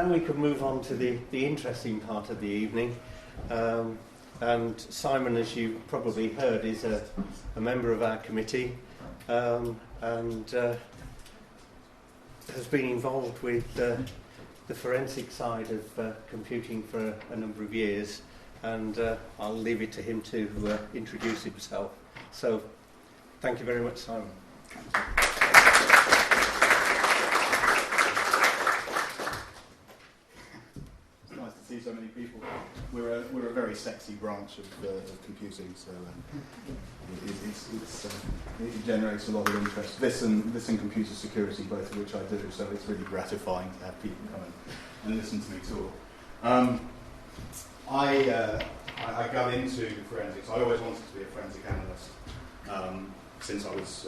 now we can move on to the interesting part of the evening. And Simon, as you probably heard, is a member of our committee and has been involved with the forensic side of computing for a number of years. And I'll leave it to him to introduce himself. So, thank you very much, Simon. See so many people. We're a very sexy branch of computing, so it generates a lot of interest. This and computer security, both of which I do, so it's really gratifying to have people come and listen to me talk. I got into forensics. I always wanted to be a forensic analyst since I was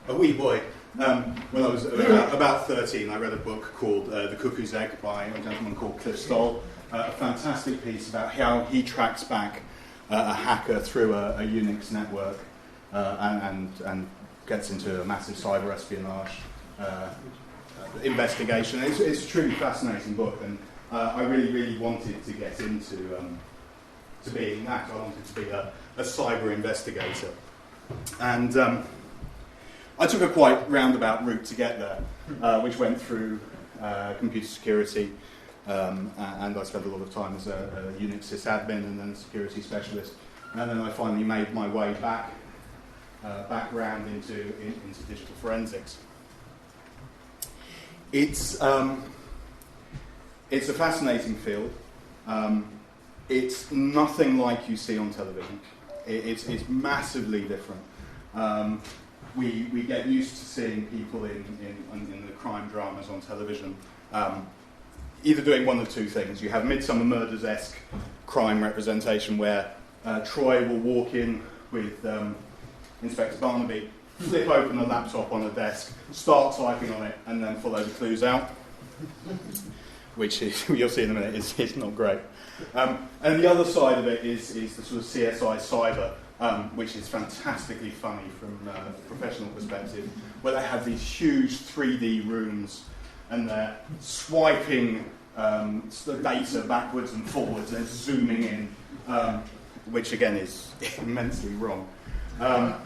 a wee boy. When I was about 13, I read a book called The Cuckoo's Egg by a gentleman called Cliff Stoll. A fantastic piece about how he tracks back a hacker through a Unix network and gets into a massive cyber espionage investigation. It's a truly fascinating book, and I really wanted to get into to being that. I wanted to be a cyber investigator, and I took a quite roundabout route to get there, which went through computer security. And I spent a lot of time as a Unix sysadmin and then a security specialist, and then I finally made my way back round into digital forensics. It's a fascinating field. It's nothing like you see on television. It's massively different. We get used to seeing people in the crime dramas on television. Either doing one of two things. You have Midsummer Murders-esque crime representation where Troy will walk in with Inspector Barnaby, flip open a laptop on a desk, start typing on it, and then follow the clues out, which is, you'll see in a minute, is not great. And the other side of it is the sort of CSI cyber, which is fantastically funny from a professional perspective, where they have these huge 3D rooms and they're swiping the data backwards and forwards and zooming in, which again is immensely wrong. But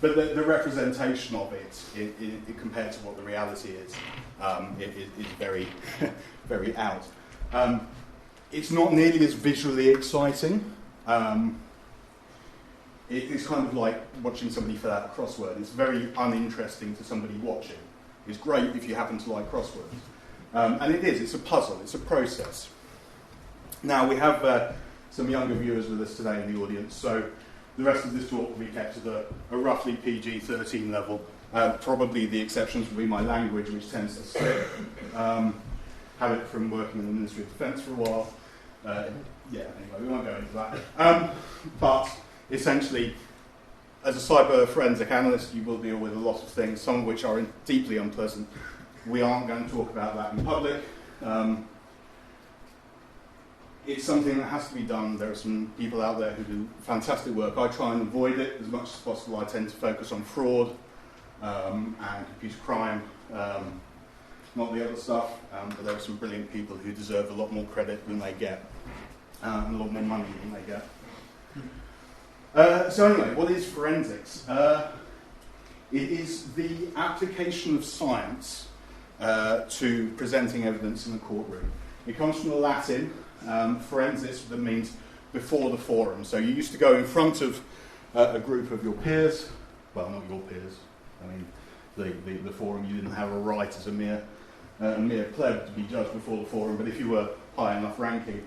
the representation of it compared to what the reality is very, very out. It's not nearly as visually exciting. It's kind of like watching somebody fill out a crossword. It's very uninteresting to somebody watching. It's great if you happen to like crosswords. And it's a puzzle, it's a process. Now, we have some younger viewers with us today in the audience, so the rest of this talk will be kept at a roughly PG-13 level. Probably the exceptions will be my language, which tends to slip. Have it from working in the Ministry of Defence for a while. Anyway, we won't go into that. But essentially, as a cyber forensic analyst, you will deal with a lot of things, some of which are deeply unpleasant. We aren't going to talk about that in public. It's something that has to be done. There are some people out there who do fantastic work. I try and avoid it as much as possible. I tend to focus on fraud and computer crime, not the other stuff. But there are some brilliant people who deserve a lot more credit than they get, and a lot more money than they get. So anyway, what is forensics? It is the application of science to presenting evidence in a courtroom. It comes from the Latin, forensis, that means before the forum. So you used to go in front of a group of your peers, well, not your peers, I mean the forum. You didn't have a right as a mere pleb to be judged before the forum, but if you were high enough ranking,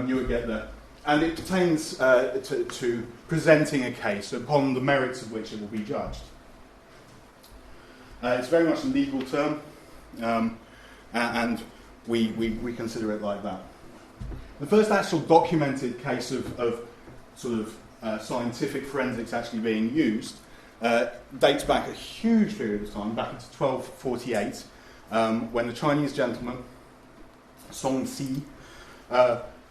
you would get there. And it pertains to presenting a case upon the merits of which it will be judged. It's very much a legal term, and we consider it like that. The first actual documented case of sort of scientific forensics actually being used dates back a huge period of time, back into 1248, when the Chinese gentleman, Song Si,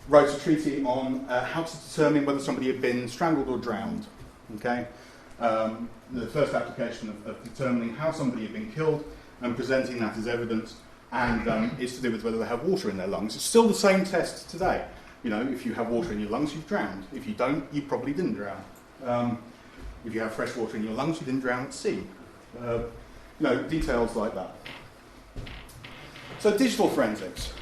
wrote a treatise on how to determine whether somebody had been strangled or drowned. Okay, the first application of determining how somebody had been killed and presenting that as evidence and it's to do with whether they have water in their lungs. It's still the same test today. You know, if you have water in your lungs, you've drowned. If you don't, you probably didn't drown. If you have fresh water in your lungs, you didn't drown at sea. Details like that. So digital forensics.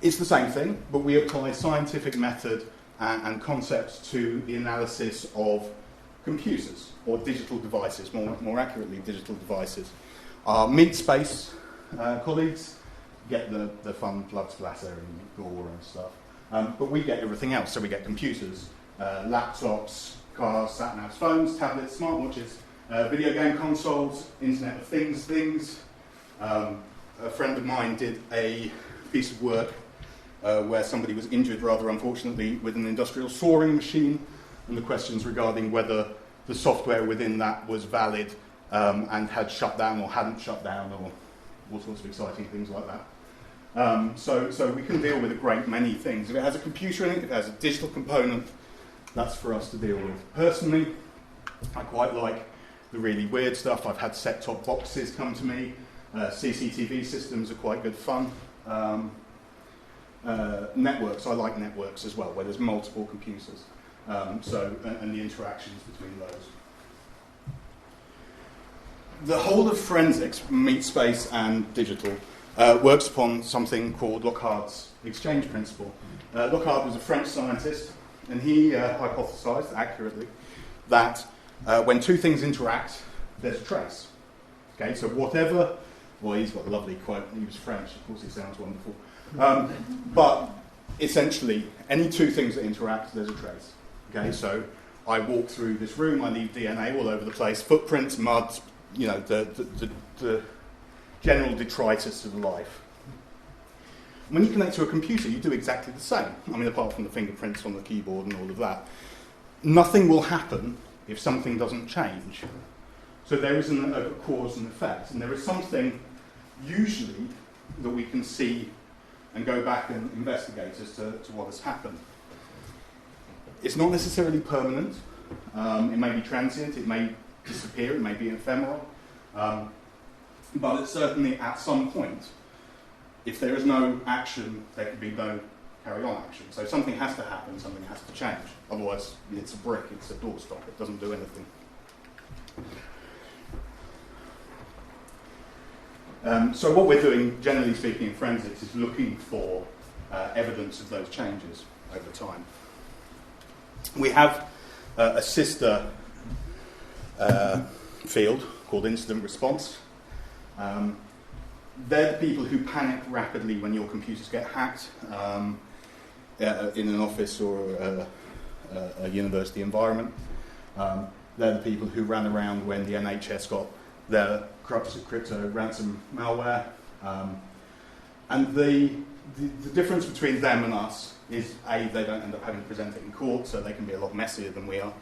It's the same thing, but we apply scientific method and concepts to the analysis of computers, or digital devices, more accurately, digital devices. Our MeetSpace colleagues get the fun blood splatter and gore and stuff, but we get everything else. So we get computers, laptops, cars, sat-navs, phones, tablets, smartwatches, video game consoles, Internet of Things. A friend of mine did a piece of work where somebody was injured, rather unfortunately, with an industrial sawing machine, and the questions regarding whether the software within that was valid and had shut down or hadn't shut down, or all sorts of exciting things like that. So we can deal with a great many things. If it has a computer in it, if it has a digital component, that's for us to deal with. Personally, I quite like the really weird stuff. I've had set-top boxes come to me. CCTV systems are quite good fun. Networks, I like networks as well, where there's multiple computers. And the interactions between those. The whole of forensics, MeetSpace and digital, works upon something called Locard's exchange principle. Locard was a French scientist, and he hypothesized accurately that when two things interact, there's a trace. Okay, so whatever, well, he's got a lovely quote, he was French, of course he sounds wonderful. But essentially, any two things that interact, there's a trace. Okay, so I walk through this room, I leave DNA all over the place, footprints, mud, the general detritus of life. When you connect to a computer, you do exactly the same. I mean, apart from the fingerprints on the keyboard and all of that. Nothing will happen if something doesn't change. So there is a cause and effect, and there is something usually that we can see and go back and investigate as to what has happened. It's not necessarily permanent. It may be transient, it may disappear, it may be ephemeral. But it's certainly at some point, if there is no action, there can be no carry-on action. So something has to happen, something has to change. Otherwise, it's a brick, it's a doorstop, it doesn't do anything. So what we're doing, generally speaking, in forensics is looking for evidence of those changes over time. We have a sister field called incident response. They're the people who panic rapidly when your computers get hacked in an office or a university environment. They're the people who ran around when the NHS got their crypto ransom malware. And the difference between them and us is A, they don't end up having to present it in court, so they can be a lot messier than we are.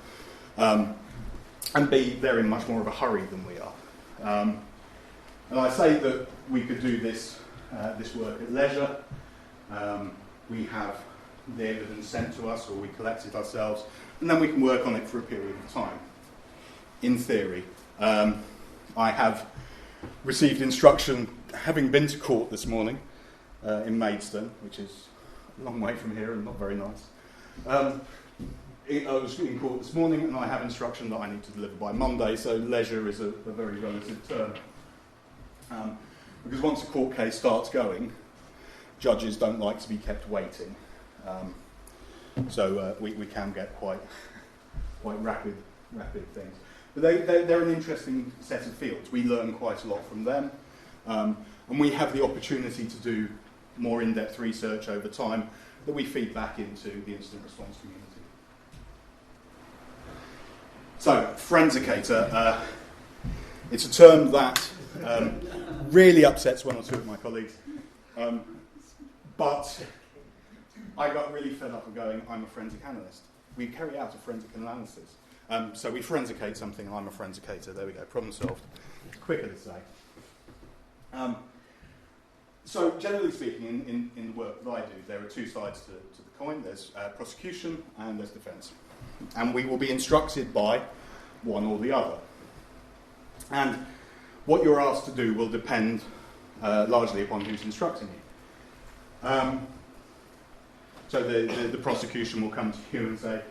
And B, they're in much more of a hurry than we are. And I say that we could do this work at leisure. We have the evidence sent to us, or we collect it ourselves, and then we can work on it for a period of time. In theory, I have received instruction, having been to court this morning in Maidstone, which is a long way from here and not very nice. I was in court this morning, and I have instruction that I need to deliver by Monday, so leisure is a very relative term. Because once a court case starts going, judges don't like to be kept waiting. So we can get quite rapid things. But they're an interesting set of fields. We learn quite a lot from them. And we have the opportunity to do more in-depth research over time that we feed back into the incident response community. So, forensicator, it's a term that really upsets one or two of my colleagues. But I got really fed up of going, I'm a forensic analyst. We carry out a forensic analysis. So we forensicate something, and I'm a forensicator. There we go, problem solved. Quicker to say. So generally speaking, in the work that I do, there are two sides to the coin. There's prosecution and there's defence. And we will be instructed by one or the other. And what you're asked to do will depend largely upon who's instructing you. So the prosecution will come to you and say,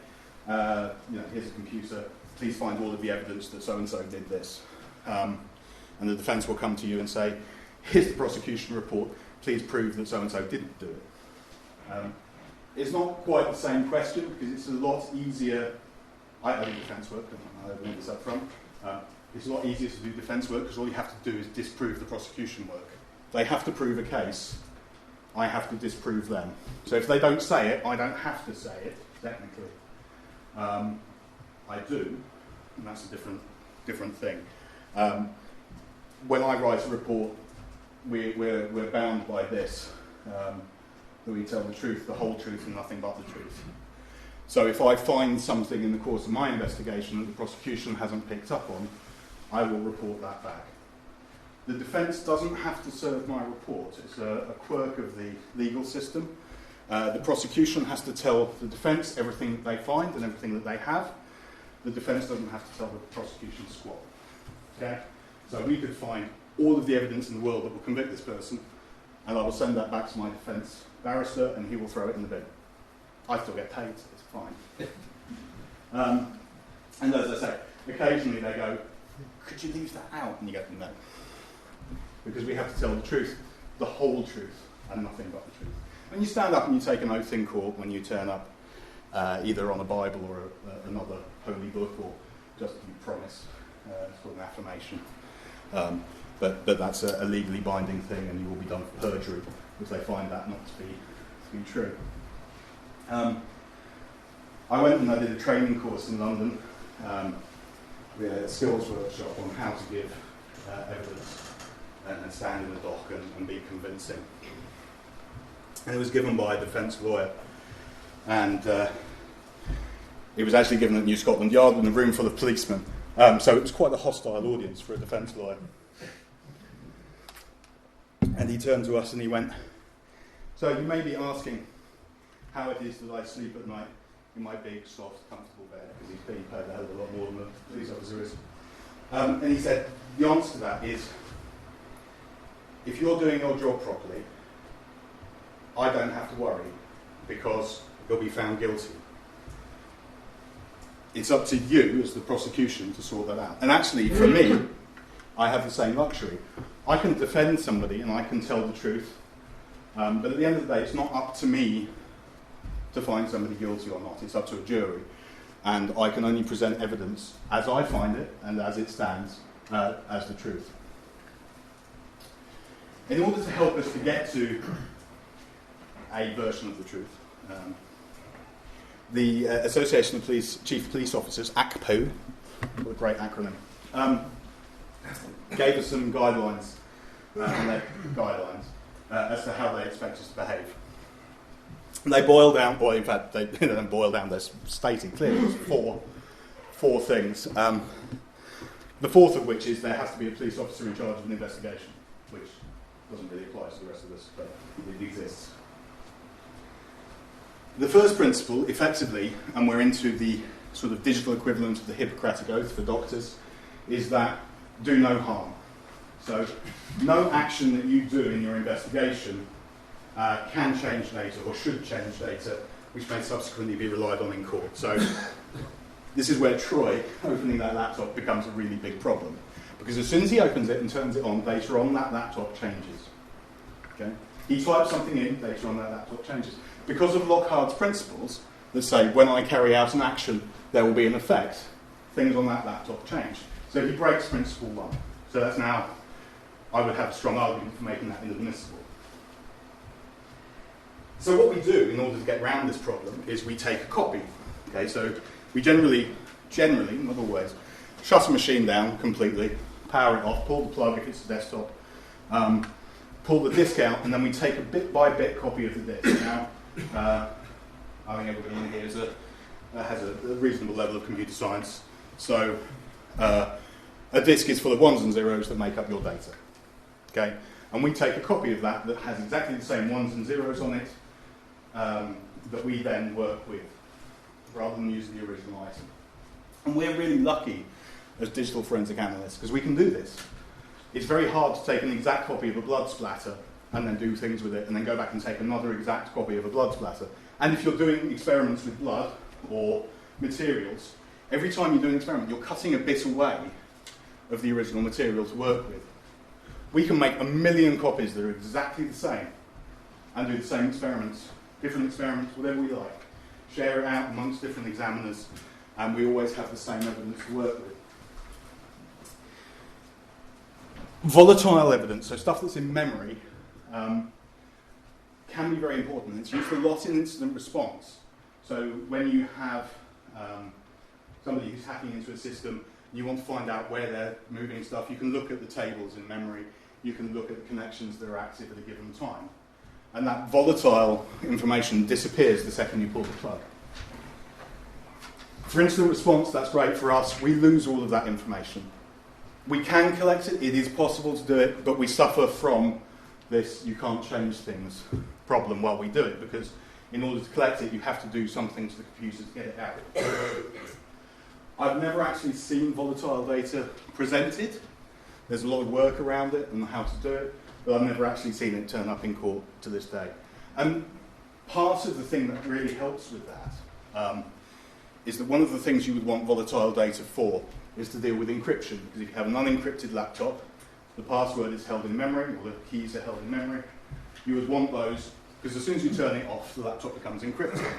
here's a computer, please find all of the evidence that so-and-so did this. And the defence will come to you and say, here's the prosecution report, please prove that so-and-so didn't do it. It's not quite the same question because it's a lot easier. I do defence work, and I'll admit this up front. It's a lot easier to do defence work because all you have to do is disprove the prosecution work. They have to prove a case, I have to disprove them. So if they don't say it, I don't have to say it, technically. I do, and that's a different thing. When I write a report, we're bound by this, that we tell the truth, the whole truth, and nothing but the truth. So if I find something in the course of my investigation that the prosecution hasn't picked up on, I will report that back. The defence doesn't have to serve my report. It's a quirk of the legal system. The prosecution has to tell the defence everything that they find and everything that they have. The defence doesn't have to tell the prosecution squat. Okay? So we could find all of the evidence in the world that will convict this person, and I will send that back to my defence barrister, and he will throw it in the bin. I still get paid, so it's fine. And as I say, occasionally they go, could you leave that out? And you go, no. Because we have to tell the truth, the whole truth, and nothing but the truth. When you stand up and you take an oath in court, when you turn up either on a Bible or another holy book, or just you promise, it's called an affirmation. But that's a legally binding thing, and you will be done for perjury if they find that not to be true. I went and I did a training course in London. We had a skills workshop on how to give evidence and stand in the dock and be convincing. And it was given by a defence lawyer. And it was actually given at New Scotland Yard in a room full of policemen. So it was quite a hostile audience for a defence lawyer. And he turned to us and he went, so you may be asking how it is that I sleep at night in my big, soft, comfortable bed, because he's being paid a hell of a lot more than a police officer is. And he said, the answer to that is, if you're doing your job properly, I don't have to worry, because you'll be found guilty. It's up to you, as the prosecution, to sort that out. And actually, for me, I have the same luxury. I can defend somebody and I can tell the truth, but at the end of the day, it's not up to me to find somebody guilty or not. It's up to a jury. And I can only present evidence as I find it and as it stands as the truth. In order to help us to get to a version of the truth, the Association of Chief Police Officers, ACPO, what a great acronym, gave us some guidelines, as to how they expect us to behave. And they boil down, or in fact, they don't boil down, they're stated clearly, it's four things. The fourth of which is there has to be a police officer in charge of an investigation, which doesn't really apply to the rest of us, but it exists. The first principle, effectively, and we're into the sort of digital equivalent of the Hippocratic Oath for doctors, is that do no harm. So no action that you do in your investigation can change data or should change data, which may subsequently be relied on in court. So this is where Troy opening that laptop becomes a really big problem. Because as soon as he opens it and turns it on, data on that laptop changes. Okay? He types something in, data on that laptop changes. Because of Lockhardt's principles that say when I carry out an action, there will be an effect, things on that laptop change. So he breaks principle one. So that's now, I would have a strong argument for making that inadmissible. So what we do in order to get around this problem is we take a copy. Okay, so we generally, not always, shut a machine down completely, power it off, pull the plug if it's a desktop, pull the disk out, and then we take a bit-by-bit copy of the disk. Now, I think everybody in here has a reasonable level of computer science. So a disk is full of ones and zeros that make up your data. Okay? And we take a copy of that that has exactly the same ones and zeros on it that we then work with, rather than using the original item. And we're really lucky as digital forensic analysts, because we can do this. It's very hard to take an exact copy of a blood splatter and then do things with it, and then go back and take another exact copy of a blood splatter. And if you're doing experiments with blood or materials, every time you do an experiment, you're cutting a bit away of the original material to work with. We can make 1 million copies that are exactly the same and do the same experiments, different experiments, whatever we like. Share it out amongst different examiners, and we always have the same evidence to work with. Volatile evidence, so stuff that's in memory, can be very important. It's used a lot in incident response. So when you have somebody who's hacking into a system, and you want to find out where they're moving stuff, you can look at the tables in memory, you can look at the connections that are active at a given time. And that volatile information disappears the second you pull the plug. For incident response, that's great for us. We lose all of that information. We can collect it, it is possible to do it, but we suffer from this you can't change things problem while we do it, because in order to collect it, you have to do something to the computer to get it out. I've never actually seen volatile data presented. There's a lot of work around it and how to do it, but I've never actually seen it turn up in court to this day. And part of the thing that really helps with that is that one of the things you would want volatile data for is to deal with encryption, because if you have an unencrypted laptop, the password is held in memory, or the keys are held in memory. You would want those, because as soon as you turn it off, the laptop becomes encrypted.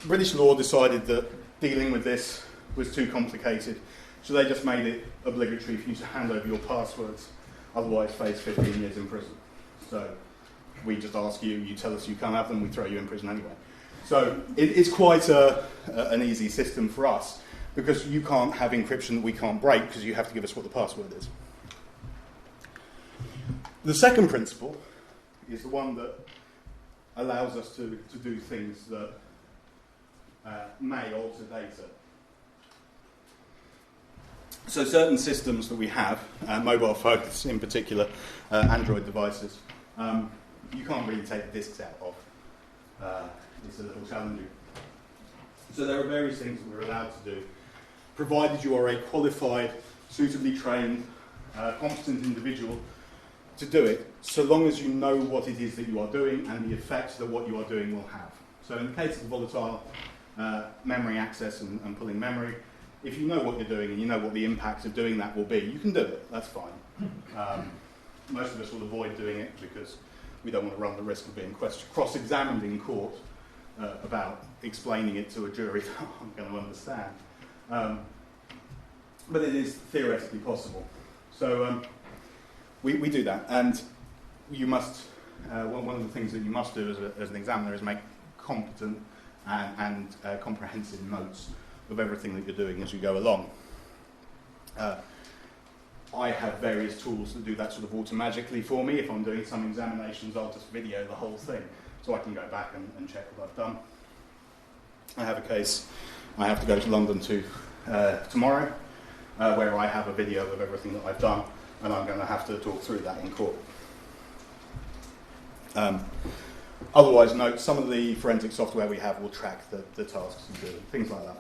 British law decided that dealing with this was too complicated, so they just made it obligatory for you to hand over your passwords, otherwise face 15 years in prison. So we just ask you, you tell us you can't have them, we throw you in prison anyway. So it's quite an easy system for us, because you can't have encryption that we can't break, because you have to give us what the password is. The second principle is the one that allows us to do things that may alter data. So certain systems that we have, mobile phones in particular, Android devices, you can't really take the disks out of. It's a little challenging. So there are various things that we're allowed to do, provided you are a qualified, suitably trained, competent individual to do it, so long as you know what it is that you are doing and the effects that what you are doing will have. So in the case of volatile memory access and pulling memory, if you know what you're doing and you know what the impact of doing that will be, you can do it, that's fine. Most of us will avoid doing it because we don't want to run the risk of being cross-examined in court about explaining it to a jury that I'm going to understand. But it is theoretically possible. So we do that, and you must, one of the things that you must do as an examiner is make competent and comprehensive notes of everything that you're doing as you go along. I have various tools that do that sort of automatically for me. If I'm doing some examinations, I'll just video the whole thing, so I can go back and check what I've done. I have a case I have to go to London to tomorrow, where I have a video of everything that I've done, and I'm going to have to talk through that in court. Otherwise, note, some of the forensic software we have will track the tasks you do, things like that.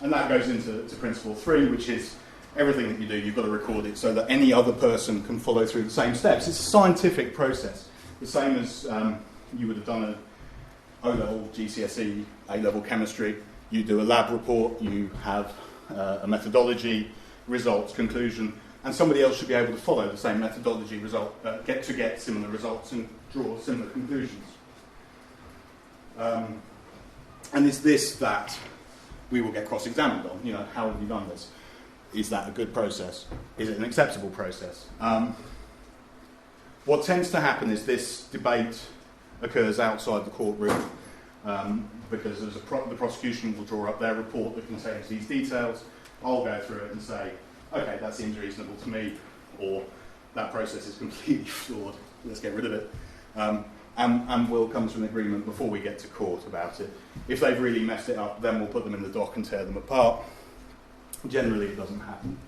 And that goes into principle 3, which is everything that you do, you've got to record it so that any other person can follow through the same steps. It's a scientific process, the same as you would have done an O-level GCSE, A-level chemistry. You do a lab report, you have a methodology, results, conclusion, and somebody else should be able to follow the same methodology result, get similar results and draw similar conclusions. And it's this that we will get cross-examined on. You know, how have you done this? Is that a good process? Is it an acceptable process? What tends to happen is this debate occurs outside the courtroom because the prosecution will draw up their report that contains these details. I'll go through it and say, okay, that seems reasonable to me, or that process is completely flawed, let's get rid of it. And we'll come to an agreement before we get to court about it. If they've really messed it up, then we'll put them in the dock and tear them apart. Generally, it doesn't happen.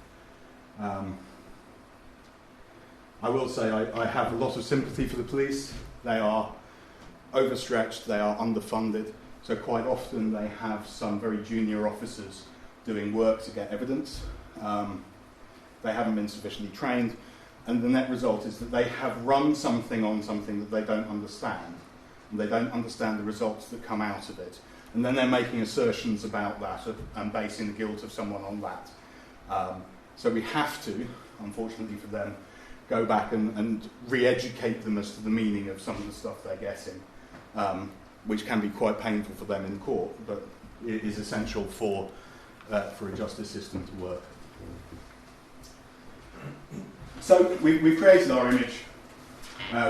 I will say I have a lot of sympathy for the police. They are overstretched, they are underfunded, so quite often they have some very junior officers doing work to get evidence. They haven't been sufficiently trained, and the net result is that they have run something on something that they don't understand, and they don't understand the results that come out of it. And then they're making assertions about that and basing the guilt of someone on that. So we have to, unfortunately for them, go back and re-educate them as to the meaning of some of the stuff they're getting, which can be quite painful for them in court, but it is essential for a justice system to work. So we've created our image.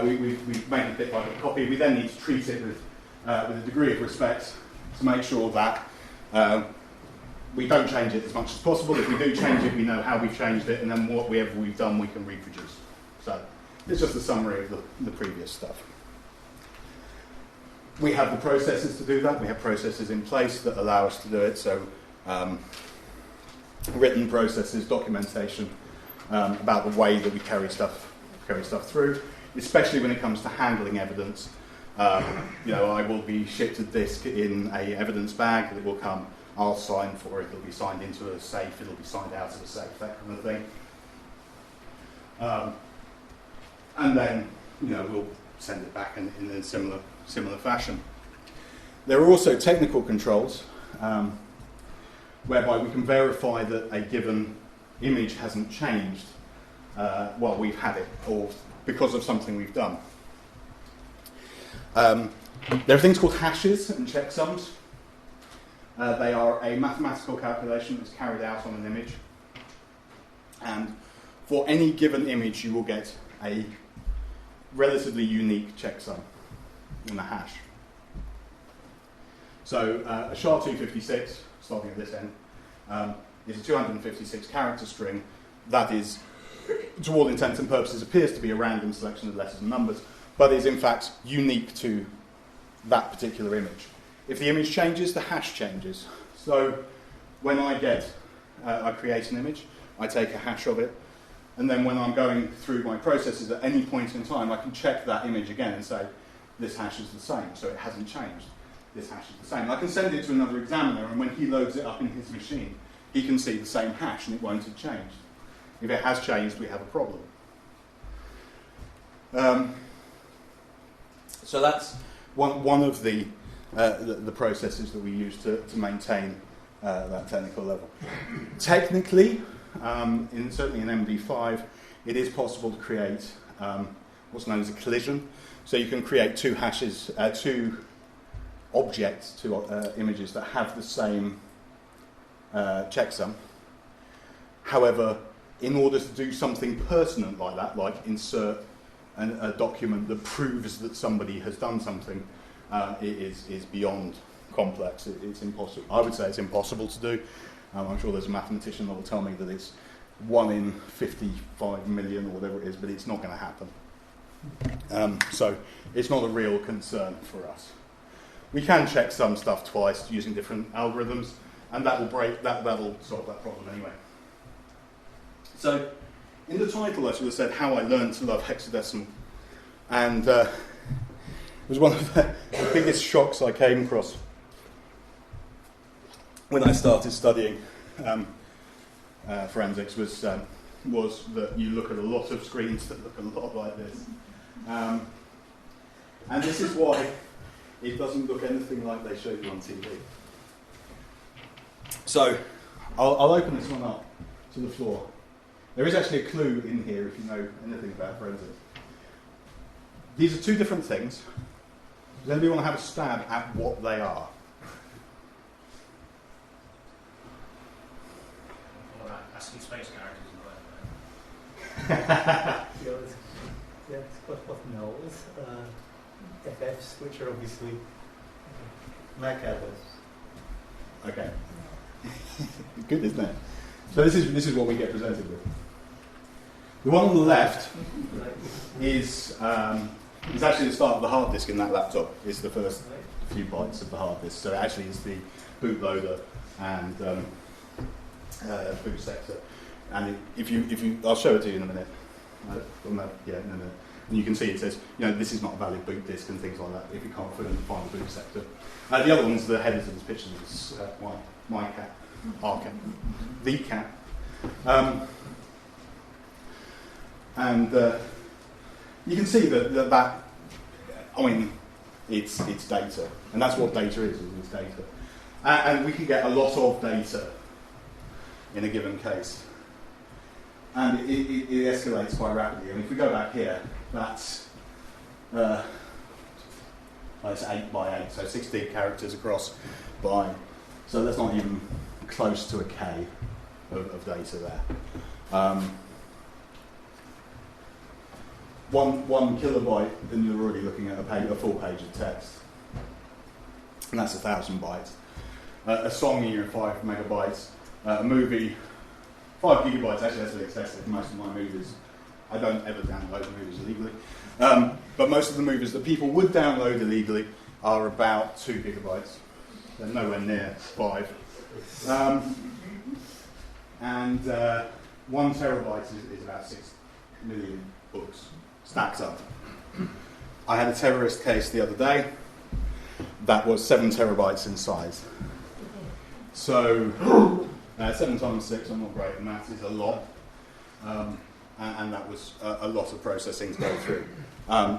We've made a bit like a copy. We then need to treat it with a degree of respect to make sure that we don't change it as much as possible. If we do change it, we know how we've changed it, and then whatever we've done, we can reproduce. So it's just a summary of the previous stuff. We have the processes to do that. We have processes in place that allow us to do it. So written processes, documentation about the way that we carry stuff through, especially when it comes to handling evidence. I will be shipped a disk in a evidence bag that will come. I'll sign for it. It'll be signed into a safe. It'll be signed out of a safe. That kind of thing. And then, we'll send it back in a similar fashion. There are also technical controls whereby we can verify that a given image hasn't changed while we've had it, or because of something we've done. There are things called hashes and checksums. They are a mathematical calculation that's carried out on an image. And for any given image, you will get a relatively unique checksum in a hash. So a SHA-256, starting at this end, is a 256 character string that is, to all intents and purposes, appears to be a random selection of letters and numbers, but is in fact unique to that particular image. If the image changes, the hash changes. So when I create an image, I take a hash of it, and then when I'm going through my processes at any point in time, I can check that image again and say, this hash is the same, so it hasn't changed. This hash is the same. I can send it to another examiner, and when he loads it up in his machine, he can see the same hash, and it won't have changed. If it has changed, we have a problem. So that's one of the processes that we use to maintain that technical level. Technically, certainly in MD5, it is possible to create what's known as a collision. So you can create two hashes, two objects, two images that have the same checksum. However, in order to do something pertinent like that, like insert a document that proves that somebody has done something, it is beyond complex. It's impossible. I would say it's impossible to do. I'm sure there's a mathematician that will tell me that it's 1 in 55 million or whatever it is, but it's not going to happen. So it's not a real concern for us. We can check some stuff twice using different algorithms, and that'll solve that problem anyway. So in the title, I should have said how I learned to love hexadecimal, and it was one of the biggest shocks I came across when I started studying forensics was that you look at a lot of screens that look a lot like this. And this is why it doesn't look anything like they show you on TV. So I'll open this one up to the floor. There is actually a clue in here if you know anything about forensics. These are two different things. Does anybody want to have a stab at what they are? Asking space characters and Yeah, it's got what nulls, FFs, which are obviously MAC adders. Okay. Good, isn't it? So this is what we get presented with. The one on the left is actually the start of the hard disk in that laptop. It's the first few bytes of the hard disk. So it actually is the bootloader and boot sector. And if you, I'll show it to you in a minute. In a minute. And you can see it says, this is not a valid boot disk and things like that if you can't find the boot sector. The other one's the headers of this picture. It's my cat. our cat, the cat. And you can see that I mean, it's data, and that's what data is it's data. And we can get a lot of data in a given case. And it escalates quite rapidly. I mean, if we go back here, that's it's 8 by 8, so 16 characters across by. So that's not even close to a K of data there. 1 kilobyte, and you're already looking at a full page of text. And that's 1,000 bytes. A song here, 5 megabytes. A movie, 5 gigabytes. Actually, that's a bit excessive. Most of my movies, I don't ever download movies illegally. But most of the movies that people would download illegally are about 2 gigabytes. They're nowhere near 5. And 1 terabyte is about 6 million books stacked up. I had a terrorist case the other day that was 7 terabytes in size. So 7 times 6, I'm not great at maths, is a lot. And that was a lot of processing to go through,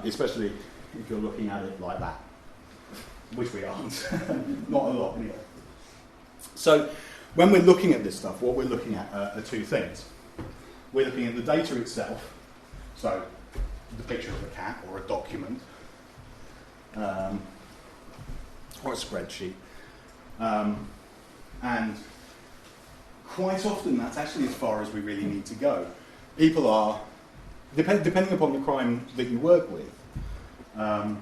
especially if you're looking at it like that, which we aren't. Not a lot anyway. So when we're looking at this stuff, what we're looking at are 2 things. We're looking at the data itself, so the picture of a cat or a document, or a spreadsheet. And quite often that's actually as far as we really need to go. People are, depending upon the crime that you work with, a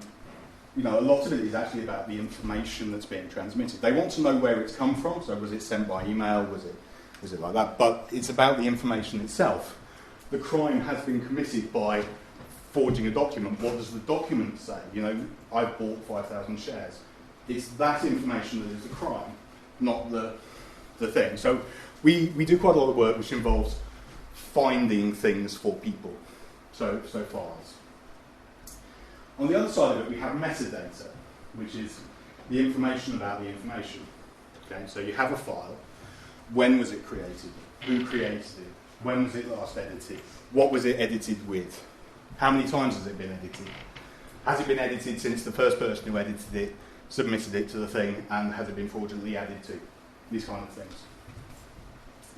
lot of it is actually about the information that's being transmitted. They want to know where it's come from, so was it sent by email, was it like that? But it's about the information itself. The crime has been committed by forging a document. What does the document say? I bought 5,000 shares. It's that information that is the crime, not the thing. So we do quite a lot of work which involves finding things for people, so files. On the other side of it, we have metadata, which is the information about the information. Okay, so you have a file. When was it created? Who created it? When was it last edited? What was it edited with? How many times has it been edited? Has it been edited since the first person who edited it submitted it to the thing, and has it been fraudulently added to? These kind of things.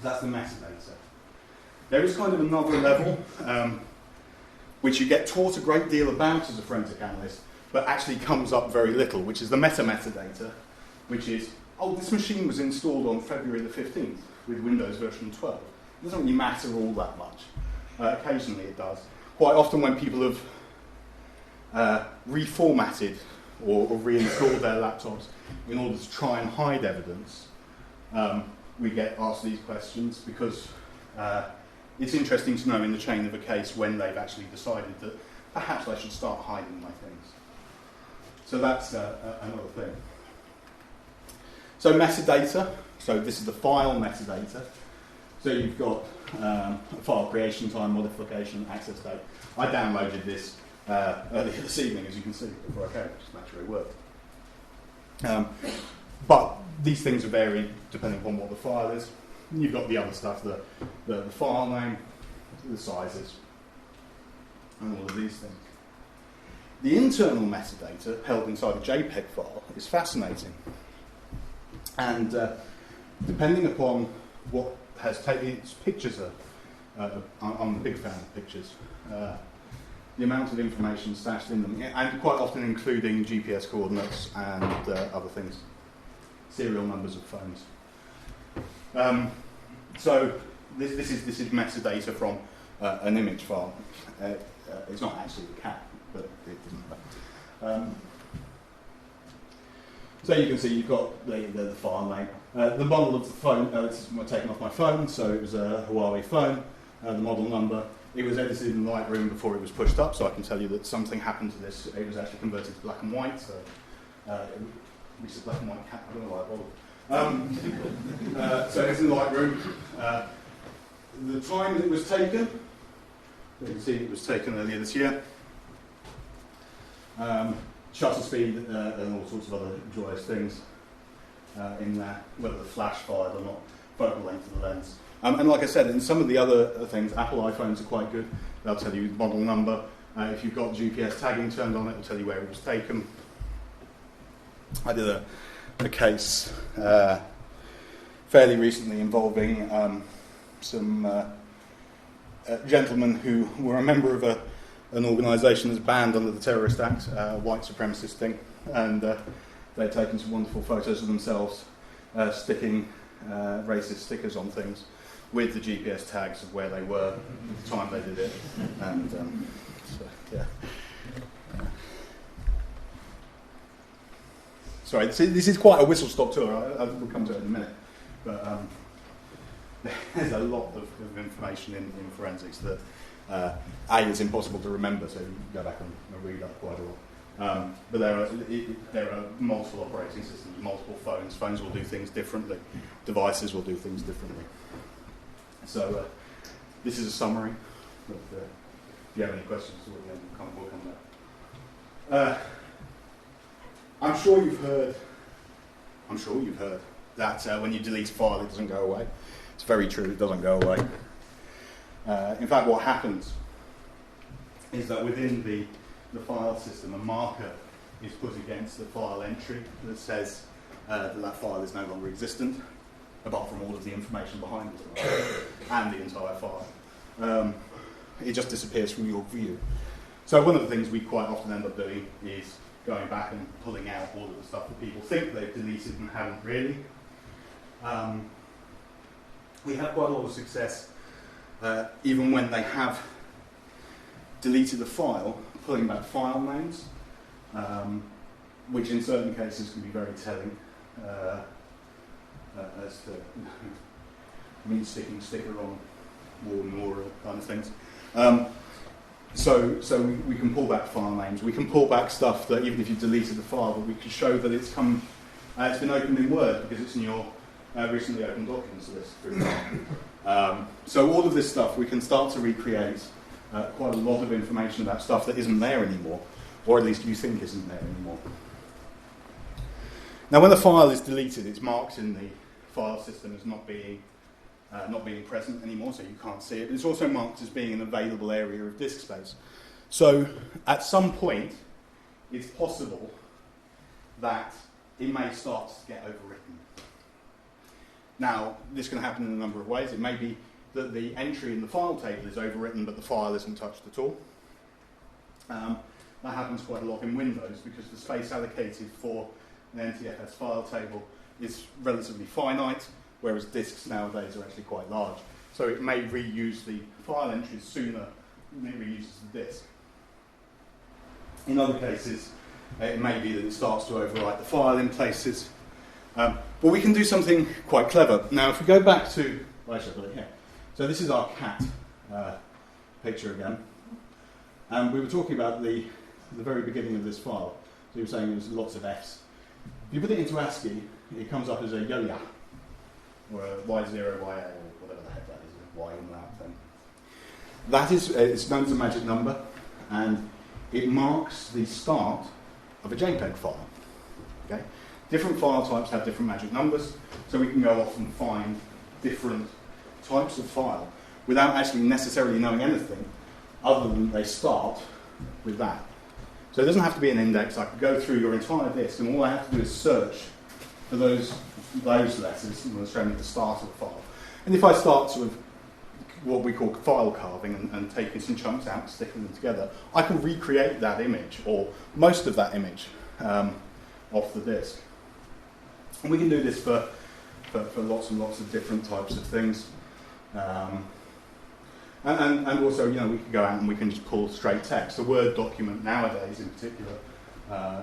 That's the metadata. There is kind of another level, which you get taught a great deal about as a forensic analyst, but actually comes up very little, which is the metadata, which is, this machine was installed on February the 15th with Windows version 12. It doesn't really matter all that much. Occasionally it does. Quite often when people have reformatted or reinstalled their laptops in order to try and hide evidence, we get asked these questions because it's interesting to know in the chain of a case when they've actually decided that perhaps I should start hiding my things. So that's another thing. So metadata, so this is the file metadata. So you've got file creation time, modification, access date. I downloaded this earlier this evening, as you can see, before I came, just to make sure it worked. But these things are varied depending upon what the file is. And you've got the other stuff, the file name, the sizes, and all of these things. The internal metadata held inside a JPEG file is fascinating. And depending upon what has taken its pictures, I'm a big fan of pictures, the amount of information stashed in them, and quite often including GPS coordinates and other things, serial numbers of phones. So this is metadata from an image file. It's not actually a cat, but it doesn't matter. So you can see you've got the file name. The model of the phone, this is taken off my phone, so it was a Huawei phone. The model number. It was edited in Lightroom before it was pushed up, so I can tell you that something happened to this. It was actually converted to black and white, so which is a black and white cat. I don't know why I bothered. So it's in Lightroom. The time that it was taken, you can see it was taken earlier this year. Shutter speed and all sorts of other joyous things. in there, whether the flash fired or not, focal length of the lens. And like I said, in some of the other things, Apple iPhones are quite good. They'll tell you the model number. If you've got GPS tagging turned on, it will tell you where it was taken. I did a case fairly recently involving some gentlemen who were a member of an organisation that's banned under the Terrorist Act, white supremacist thing, and they'd taken some wonderful photos of themselves sticking racist stickers on things with the GPS tags of where they were at the time they did it, and so, yeah. Sorry, this is quite a whistle-stop tour. We'll come to it in a minute, but there's a lot of information in forensics that A, is impossible to remember, so you can go back and read up quite a lot. But there are multiple operating systems, multiple phones. Phones will do things differently. Devices will do things differently. So this is a summary. But, if you have any questions, we'll come back. I'm sure you've heard that when you delete a file, it doesn't go away. It's very true, it doesn't go away. In fact, what happens is that within the file system, a marker is put against the file entry that says that file is no longer existent, apart from all of the information behind it and the entire file. It just disappears from your view. So one of the things we quite often end up doing is going back and pulling out all of the stuff that people think they've deleted and haven't really. We have quite a lot of success, even when they have deleted the file, pulling back file names, which in certain cases can be very telling as to me sticking sticker on war memorial kind of things. So we can pull back file names. We can pull back stuff that even if you've deleted the file, but we can show that it's been opened in Word because it's in your recently opened documents list, for example. So all of this stuff, we can start to recreate quite a lot of information about stuff that isn't there anymore, or at least you think isn't there anymore. Now, when the file is deleted, it's marked in the file system as not being present anymore, so you can't see it. But it's also marked as being an available area of disk space. So at some point, it's possible that it may start to get overwritten. Now, this can happen in a number of ways. It may be that the entry in the file table is overwritten, but the file isn't touched at all. That happens quite a lot in Windows because the space allocated for an NTFS file table is relatively finite, whereas disks nowadays are actually quite large. So it may reuse the file entries sooner than it reuses the disk. In other cases, it may be that it starts to overwrite the file in places. But we can do something quite clever. Now, if we go back to... Well, actually, I've got it here. So this is our cat picture again. And we were talking about the very beginning of this file. So you were saying there's lots of Fs. If you put it into ASCII, it comes up as a yo-ya, or a Y0, YA, or whatever the heck that is, a Y in that thing. That is, it's known as a magic number, and it marks the start of a JPEG file. Okay? Different file types have different magic numbers, so we can go off and find different types of file without actually necessarily knowing anything other than they start with that. So it doesn't have to be an index. I could go through your entire disk, and all I have to do is search for those letters, and it'll show me the start of the file. And if I start sort of what we call file carving and taking some chunks out and sticking them together, I can recreate that image, or most of that image, off the disk. And we can do this for lots and lots of different types of things. And also, you know, we can go out and we can just pull straight text. A Word document nowadays, in particular,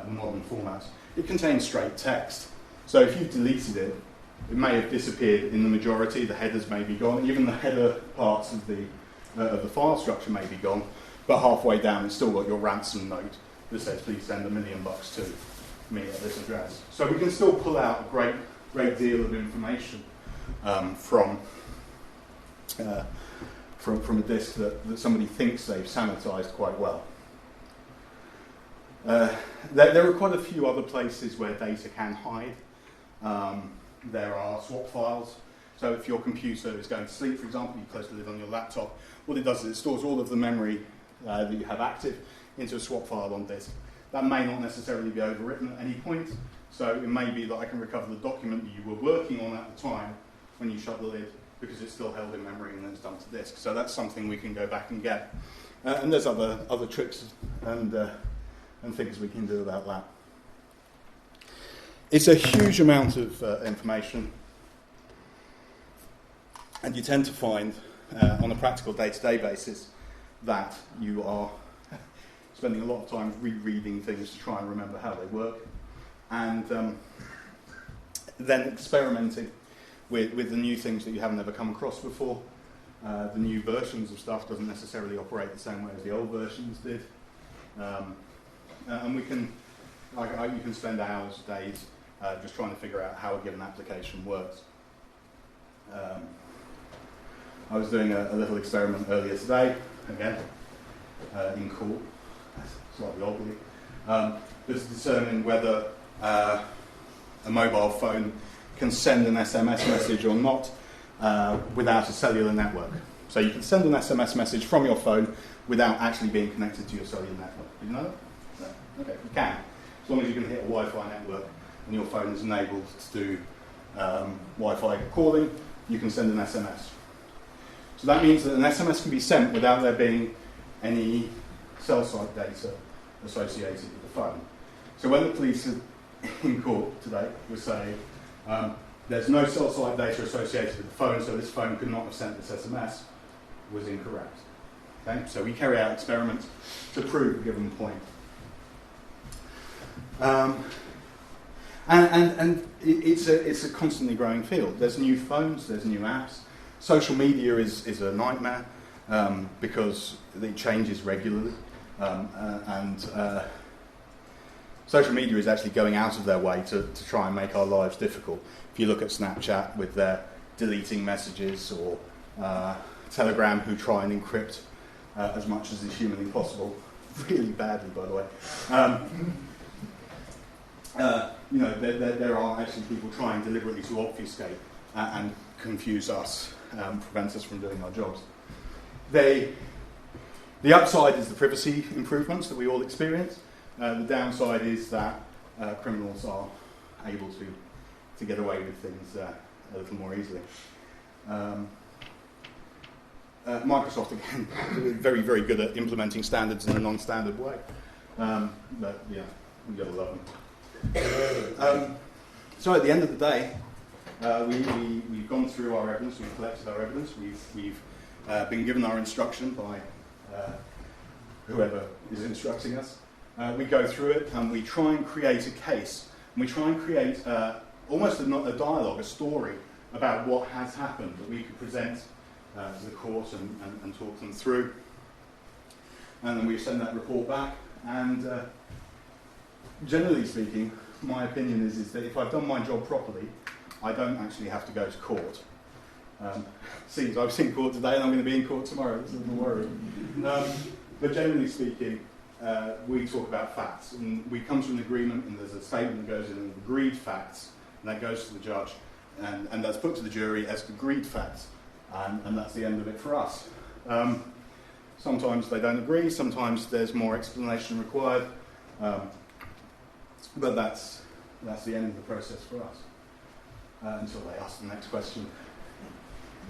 in modern formats, it contains straight text. So if you've deleted it, it may have disappeared in the majority. The headers may be gone. Even the header parts of the file structure may be gone. But halfway down, it's still got your ransom note that says, "Please send $1 million to me at this address." So we can still pull out a great deal of information from a disk that somebody thinks they've sanitized quite well. There are quite a few other places where data can hide. There are swap files. So if your computer is going to sleep, for example, you close the lid on your laptop, what it does is it stores all of the memory that you have active into a swap file on disk. That may not necessarily be overwritten at any point, so it may be that I can recover the document that you were working on at the time when you shut the lid, because it's still held in memory and then it's dumped to disk. So that's something we can go back and get. And there's other tricks and things we can do about that. It's a huge amount of information, and you tend to find on a practical day-to-day basis that you are spending a lot of time rereading things to try and remember how they work, and then experimenting with the new things that you haven't ever come across before. The new versions of stuff doesn't necessarily operate the same way as the old versions did. And we can, you can spend hours, days, just trying to figure out how a given application works. I was doing a little experiment earlier today, again, in court, slightly oddly, just determining whether a mobile phone can send an SMS message or not without a cellular network. So you can send an SMS message from your phone without actually being connected to your cellular network. Did you know that? No? Okay, you can. As long as you can hit a Wi-Fi network and your phone is enabled to do Wi-Fi calling, you can send an SMS. So that means that an SMS can be sent without there being any cell site data associated with the phone. So when the police in court today were saying there's no cell site data associated with the phone, so this phone could not have sent this SMS, was incorrect. Okay? So we carry out experiments to prove a given point. And it's a constantly growing field. There's new phones, there's new apps. Social media is a nightmare because it changes regularly. Social media is actually going out of their way to try and make our lives difficult. If you look at Snapchat with their deleting messages, or Telegram, who try and encrypt as much as is humanly possible, really badly, by the way. There are actually people trying deliberately to obfuscate and confuse us, prevent us from doing our jobs. The upside is the privacy improvements that we all experience. The downside is that criminals are able to get away with things a little more easily. Microsoft, again, very, very good at implementing standards in a non-standard way. But yeah, we've got to love them. So at the end of the day, we've gone through our evidence, we've collected our evidence, we've been given our instruction by whoever is instructing us. We go through it and we try and create a case. And we try and create almost a dialogue, a story about what has happened that we could present to the court and talk them through. And then we send that report back. And generally speaking, my opinion is that if I've done my job properly, I don't actually have to go to court. Seems I was in court today and I'm going to be in court tomorrow. That's a little worrying. But generally speaking, we talk about facts, and we come to an agreement, and there's a statement that goes in, agreed facts, and that goes to the judge, and that's put to the jury as agreed facts, and that's the end of it for us. Sometimes they don't agree, sometimes there's more explanation required, but that's the end of the process for us, until they ask the next question,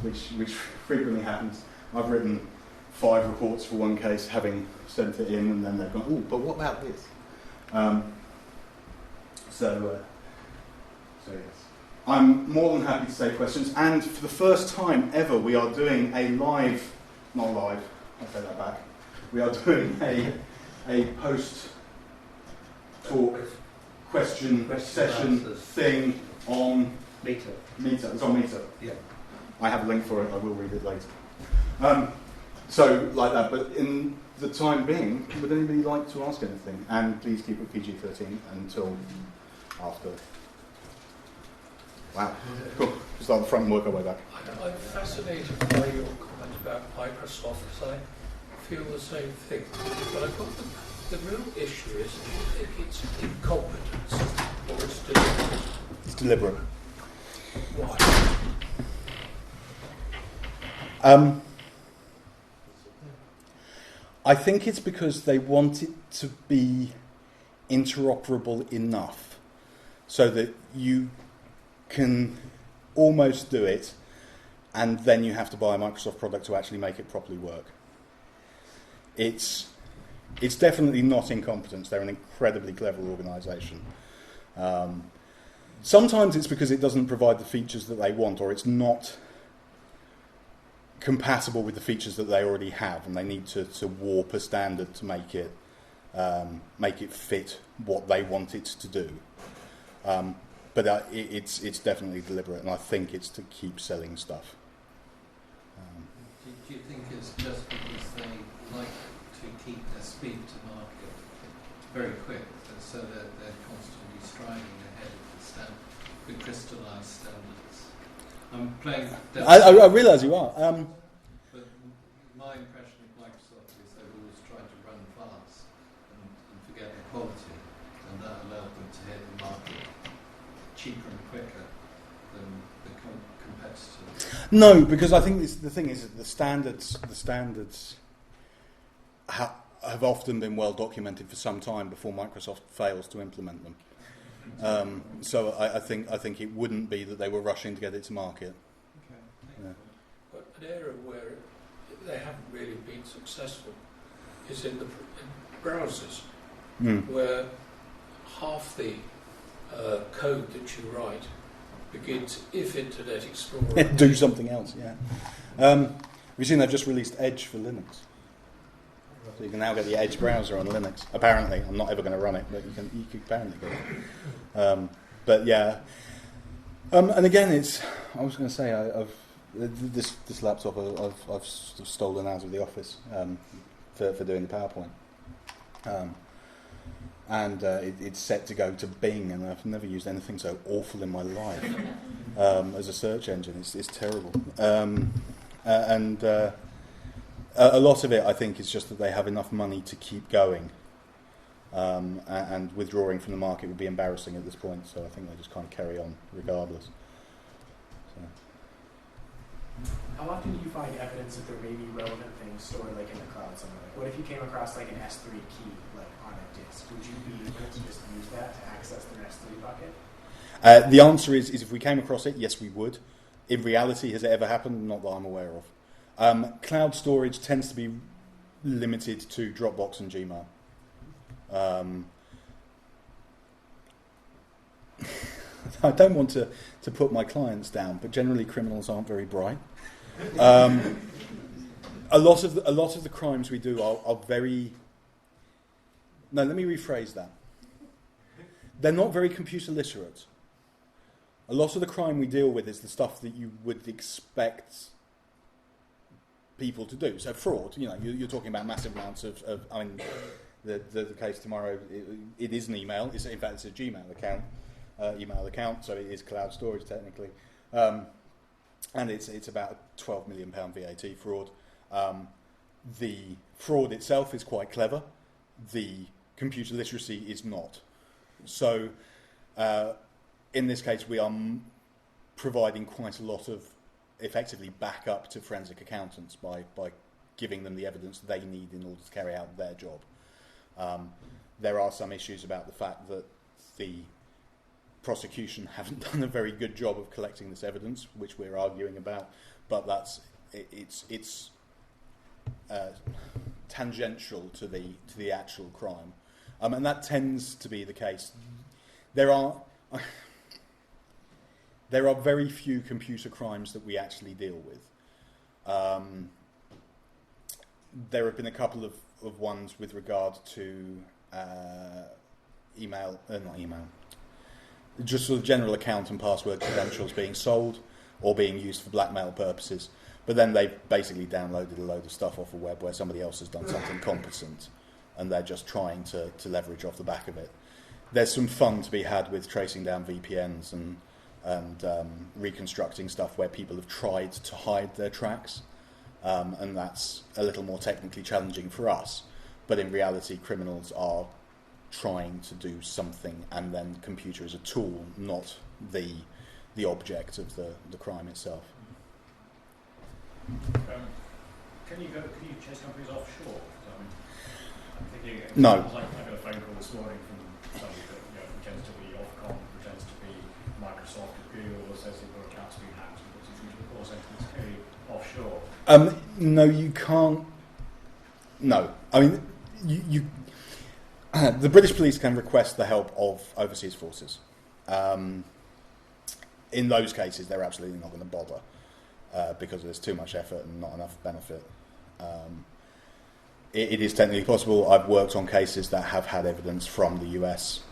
which frequently happens. I've written 5 reports for one case, having sent it in, and then they've gone, oh, but what about this? So yes. I'm more than happy to take questions, and for the first time ever, we are doing a live, not live, I'll take that back, we are doing a post-talk question session thing on Meetup. It's on Meetup. Yeah. I have a link for it, I will read it later. So, like that, but in the time being, would anybody like to ask anything? And please keep it PG-13 until after. Wow, cool. Start at the front and work our way back. I'm fascinated by your comment about Microsoft, because I feel the same thing. But I thought the real issue is, I think it's incompetence or it's deliberate. deliberate. Why? I think it's because they want it to be interoperable enough so that you can almost do it, and then you have to buy a Microsoft product to actually make it properly work. It's definitely not incompetence. They're an incredibly clever organisation. Sometimes it's because it doesn't provide the features that they want, or it's not compatible with the features that they already have, and they need to warp a standard to make it fit what they want it to do. But it's definitely deliberate, and I think it's to keep selling stuff. Do you think it's just because they like to keep their speed to market very quick, so that they're constantly striding ahead of the crystallised standards? I'm playing. I realise you are. But my impression of Microsoft is they've always tried to run fast and forget the quality, and that allowed them to hit the market cheaper and quicker than the competitors. No, because I think the thing is that the standards have often been well documented for some time before Microsoft fails to implement them. So I think it wouldn't be that they were rushing to get it to market. Yeah. But an area where they haven't really been successful is in the browsers, where half the code that you write begins if Internet Explorer. Do something else, yeah. Have you seen they've just released Edge for Linux? So you can now get the Edge browser on Linux. Apparently, I'm not ever going to run it, but you can apparently get it. But yeah, and again, I was going to say, this laptop I've stolen out of the office for doing the PowerPoint, and it's set to go to Bing, and I've never used anything so awful in my life as a search engine. It's terrible, and a lot of it, I think, is just that they have enough money to keep going, and withdrawing from the market would be embarrassing at this point. So I think they just kind of carry on regardless. So. How often do you find evidence that there may be relevant things stored like in the cloud somewhere? Like, what if you came across like an S3 key like on a disk? Would you be able to just use that to access the S3 bucket? The answer is if we came across it, yes, we would. In reality, has it ever happened? Not that I'm aware of. Cloud storage tends to be limited to Dropbox and Gmail. I don't want to put my clients down, but generally criminals aren't very bright. A lot of the crimes we do are very. No, let me rephrase that. They're not very computer literate. A lot of the crime we deal with is the stuff that you would expect people to do. So fraud, you're talking about massive amounts of I mean, the case tomorrow, it is an email. In fact, it's a Gmail account, so it is cloud storage technically. And it's about a £12 million VAT fraud. The fraud itself is quite clever. The computer literacy is not. So in this case, we are providing quite a lot of effectively backup to forensic accountants by giving them the evidence they need in order to carry out their job. There are some issues about the fact that the prosecution haven't done a very good job of collecting this evidence, which we're arguing about, but it's tangential to the actual crime, and that tends to be the case. There are very few computer crimes that we actually deal with. There have been a couple of ones with regard to just sort of general account and password credentials being sold or being used for blackmail purposes. But then they've basically downloaded a load of stuff off the web where somebody else has done something competent, and they're just trying to leverage off the back of it. There's some fun to be had with tracing down VPNs and reconstructing stuff where people have tried to hide their tracks, and that's a little more technically challenging for us. But in reality, criminals are trying to do something, and then computer is a tool, not the object of the crime itself. Can you chase companies offshore? I mean, I'm thinking. No. Like I got a phone call this morning from somebody that pretends to be Ofcom, pretends to be Microsoft or Google, says they've got accounts being hacked, and puts it through to the call centre. It's clearly offshore. No, you can't. No, I mean, you the British police can request the help of overseas forces. In those cases, they're absolutely not going to bother because there's too much effort and not enough benefit. It is technically possible. I've worked on cases that have had evidence from the US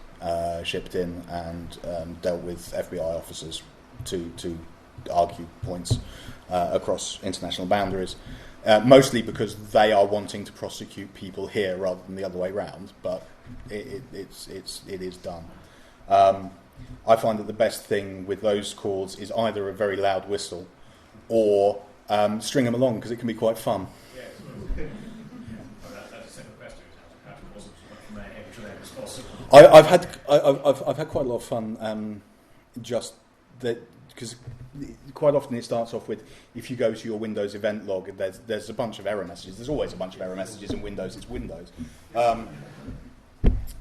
shipped in and dealt with FBI officers to argue points across international boundaries. Mostly because they are wanting to prosecute people here rather than the other way round, but it is done. I find that the best thing with those calls is either a very loud whistle or string them along because it can be quite fun. Yes. That's a simple question. How to cause as much mayhem to them as possible. I've had quite a lot of fun just that because quite often it starts off with, if you go to your Windows event log, there's a bunch of error messages. There's always a bunch of error messages in Windows. It's Windows.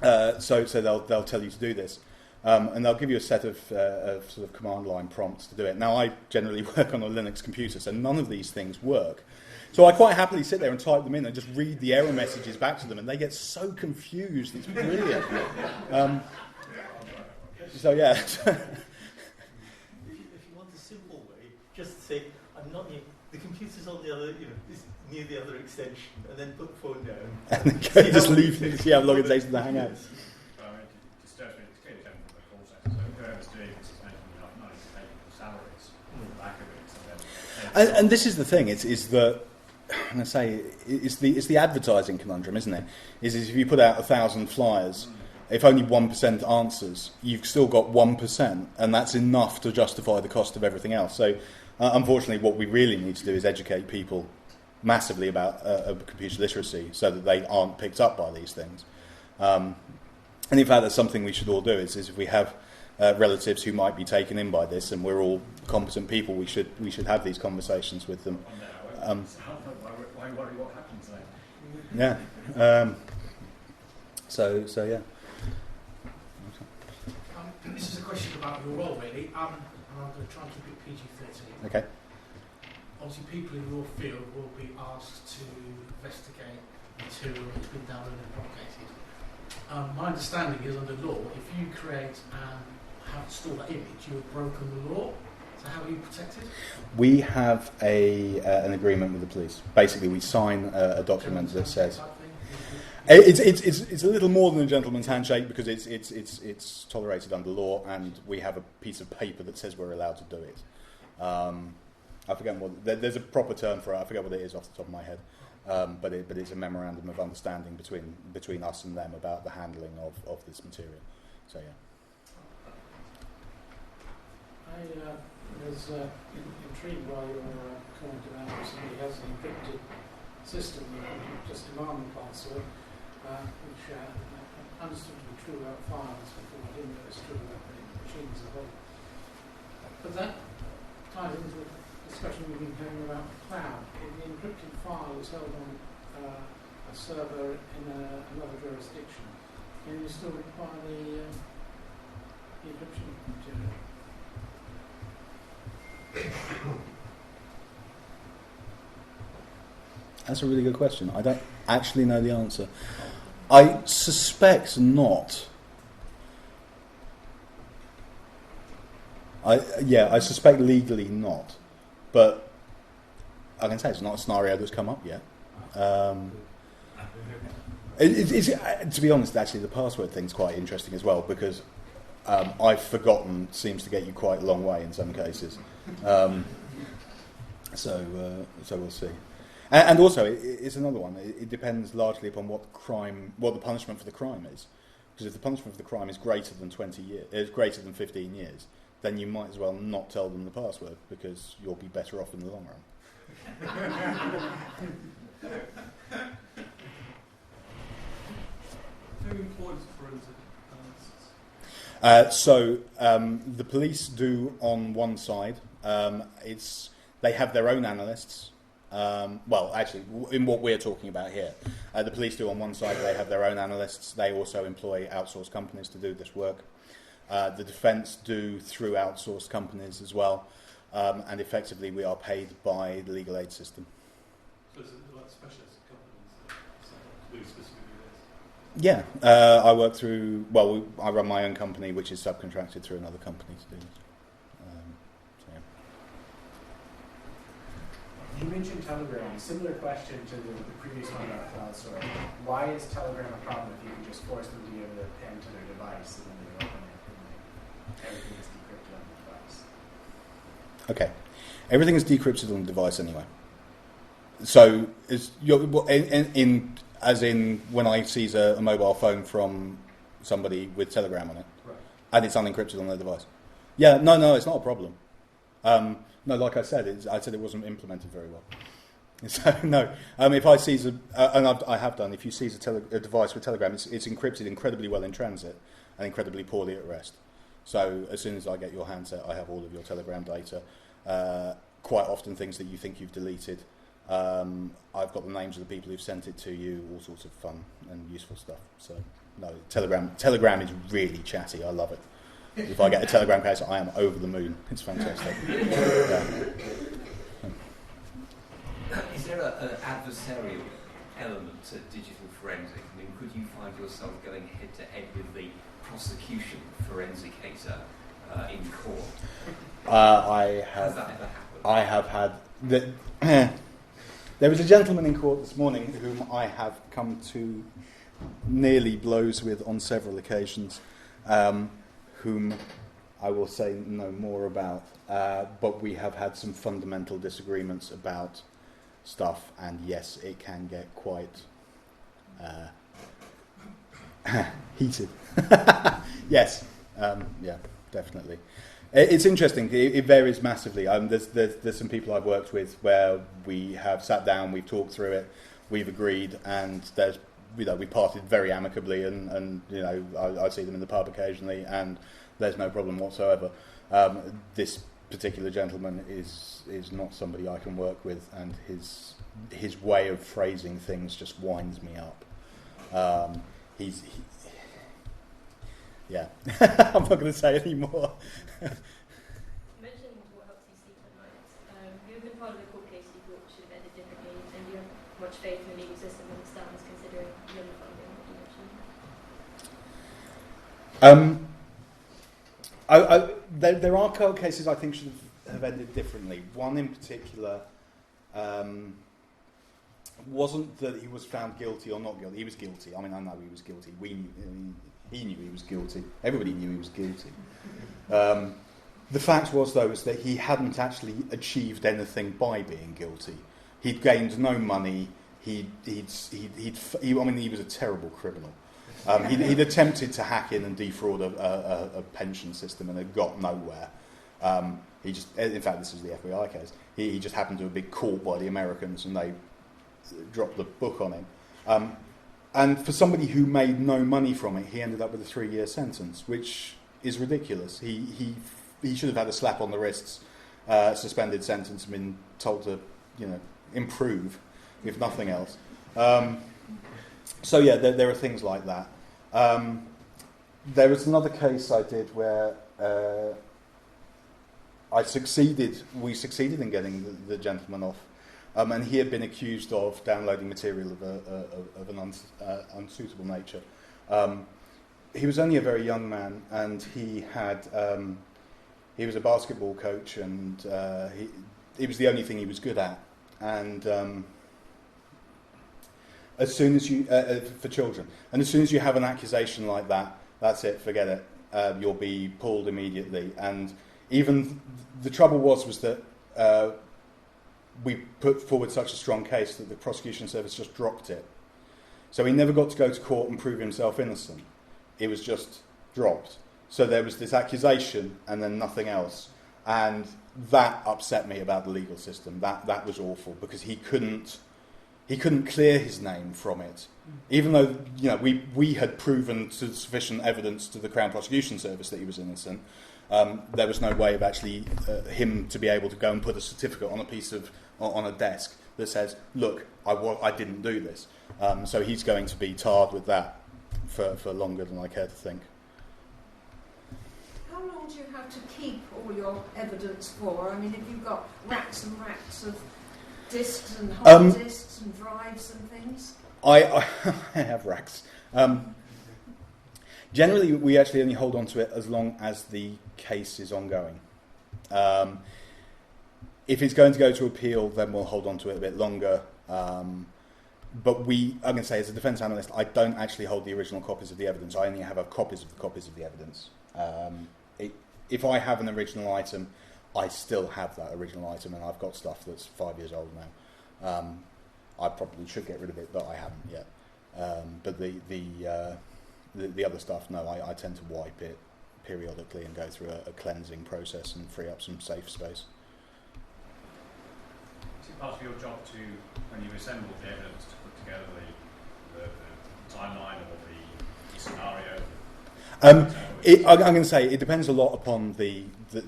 So they'll tell you to do this. And they'll give you a set of sort of command line prompts to do it. Now, I generally work on a Linux computer, so none of these things work. So I quite happily sit there and type them in and just read the error messages back to them, and they get so confused. It's brilliant. So, yeah. Simple way, just say, I'm not near, the computer's on the other, is near the other extension, and then put the phone down. And then just leave and see how long it takes to the Hangouts. Well, it disturbs me. It's clearly done from the call centre. So whoever's doing this is making enough money to pay the salaries on the back of it. So then, And this is the thing, is that, I'm going to say, it's the advertising conundrum, isn't it? Is if you put out 1,000 flyers, if only 1% answers, you've still got 1%, and that's enough to justify the cost of everything else. So, unfortunately, what we really need to do is educate people massively about computer literacy so that they aren't picked up by these things. And in fact, that's something we should all do, is if we have relatives who might be taken in by this, and we're all competent people, we should have these conversations with them. why worry what happens then? Yeah. So yeah. This is a question about your role, really, and I'm going to try and keep it PG-13. Okay. Obviously, people in your field will be asked to investigate material that's been downloaded and propagated. My understanding is, under law, if you create and have stored that image, you have broken the law. So how are you protected? We have an agreement with the police. Basically, we sign a document that says. It's a little more than a gentleman's handshake because it's tolerated under law, and we have a piece of paper that says we're allowed to do it. I forget what there's a proper term for it. I forget what it is off the top of my head, but it's a memorandum of understanding between us and them about the handling of this material. So yeah. I was intrigued by your comment about how somebody has an encrypted system that you just demand the password. Which I understood to be true about files before. I didn't know it's true about the machine as a whole. But that ties into the discussion we've been having about the cloud. If the encrypted file is held on a server in another jurisdiction, then you still require the encryption material. That's a really good question. I don't actually know the answer. I suspect not. I suspect legally not. But I can say it's not a scenario that's come up yet. To be honest, actually, the password thing's quite interesting as well, because I've forgotten seems to get you quite a long way in some cases. So we'll see. And also, it's another one. It depends largely upon what the punishment for the crime is. Because if the punishment for the crime is greater than greater than 15 years, then you might as well not tell them the password, because you'll be better off in the long run. Who employs forensic The police do on one side. They have their own analysts. Actually, in what we're talking about here, the police do on one side. They have their own analysts. They also employ outsourced companies to do this work. The defence do through outsourced companies as well, and effectively we are paid by the legal aid system. So is it like specialist companies that do specifically this? Yeah, I work through. I run my own company, which is subcontracted through another company to do this. Yeah. You mentioned Telegram. Similar question to the previous one about cloud storage. Why is Telegram a problem if you can just force them to give a pen to their device and then they open it and everything is decrypted on the device? Okay, everything is decrypted on the device anyway. So, as in when I seize a mobile phone from somebody with Telegram on it, right, and it's unencrypted on their device. Yeah, no, it's not a problem. No, like I said, it wasn't implemented very well. So no, if I seize and I have done, if you seize a device with Telegram, it's encrypted incredibly well in transit and incredibly poorly at rest. So as soon as I get your handset, I have all of your Telegram data. Quite often things that you think you've deleted. I've got the names of the people who've sent it to you, all sorts of fun and useful stuff. So no, Telegram is really chatty. I love it. If I get a Telegram case, I am over the moon. It's fantastic. Is there an adversarial element to digital forensic? I mean, could you find yourself going head-to-head with the prosecution forensicator in court? Has that ever happened? I have had... There was a gentleman in court this morning whom I have come to nearly blows with on several occasions, whom I will say no more about, but we have had some fundamental disagreements about stuff, and yes, it can get quite heated. Yes, yeah, definitely. It's interesting. It varies massively. There's some people I've worked with where we have sat down, we've talked through it, we've agreed, and there's we parted very amicably, and I see them in the pub occasionally, and there's no problem whatsoever. This particular gentleman is not somebody I can work with, and his way of phrasing things just winds me up. Yeah, I'm not going to say any more. You mentioned what helps you sleep at night. You've been part of a court case you thought should have ended differently, and you have much faith in the legal system as it stands, considering the underfunding that you mentioned. There are court cases I think should have ended differently. One in particular wasn't that he was found guilty or not guilty. He was guilty. I mean, I know he was guilty. He knew he was guilty. Everybody knew he was guilty. The fact was, though, is that he hadn't actually achieved anything by being guilty. He'd gained no money. He was a terrible criminal. He'd attempted to hack in and defraud a pension system and had got nowhere. In fact, this is the FBI case. He just happened to have been caught by the Americans, and they dropped the book on him. And for somebody who made no money from it, he ended up with a 3-year sentence, which is ridiculous. He should have had a slap on the wrists, suspended sentence, and been told to, improve, if nothing else. So yeah, there are things like that. There was another case I did where we succeeded in getting the gentleman off. And he had been accused of downloading material of an unsuitable nature. He was only a very young man, and he was a basketball coach, and it was the only thing he was good at. And as soon as you for children, and as soon as you have an accusation like that, that's it. Forget it. You'll be pulled immediately. And even the trouble was that. We put forward such a strong case that the prosecution service just dropped it. So he never got to go to court and prove himself innocent. It was just dropped. So there was this accusation and then nothing else. And that upset me about the legal system. That was awful, because he couldn't he couldn't clear his name from it, even though we had proven to sufficient evidence to the Crown Prosecution Service that he was innocent. There was no way of actually him to be able to go and put a certificate on a desk that says, "Look, I didn't do this." So he's going to be tarred with that for longer than I care to think. How long do you have to keep all your evidence for? I mean, have you got racks and racks of discs and hard disks and drives and things? I have racks. Generally, we actually only hold on to it as long as the case is ongoing. If it's going to go to appeal, then we'll hold on to it a bit longer. But I'm going to say, as a defence analyst, I don't actually hold the original copies of the evidence. I only have copies of the copies of the evidence. If I have an original item, I still have that original item, and I've got stuff that's 5 years old now. I probably should get rid of it, but I haven't yet. But the other stuff, no, I tend to wipe it periodically and go through a cleansing process and free up some safe space. Is it part of your job to, when you assemble the evidence, to put together the timeline or the scenario? I'm going to say it depends a lot upon the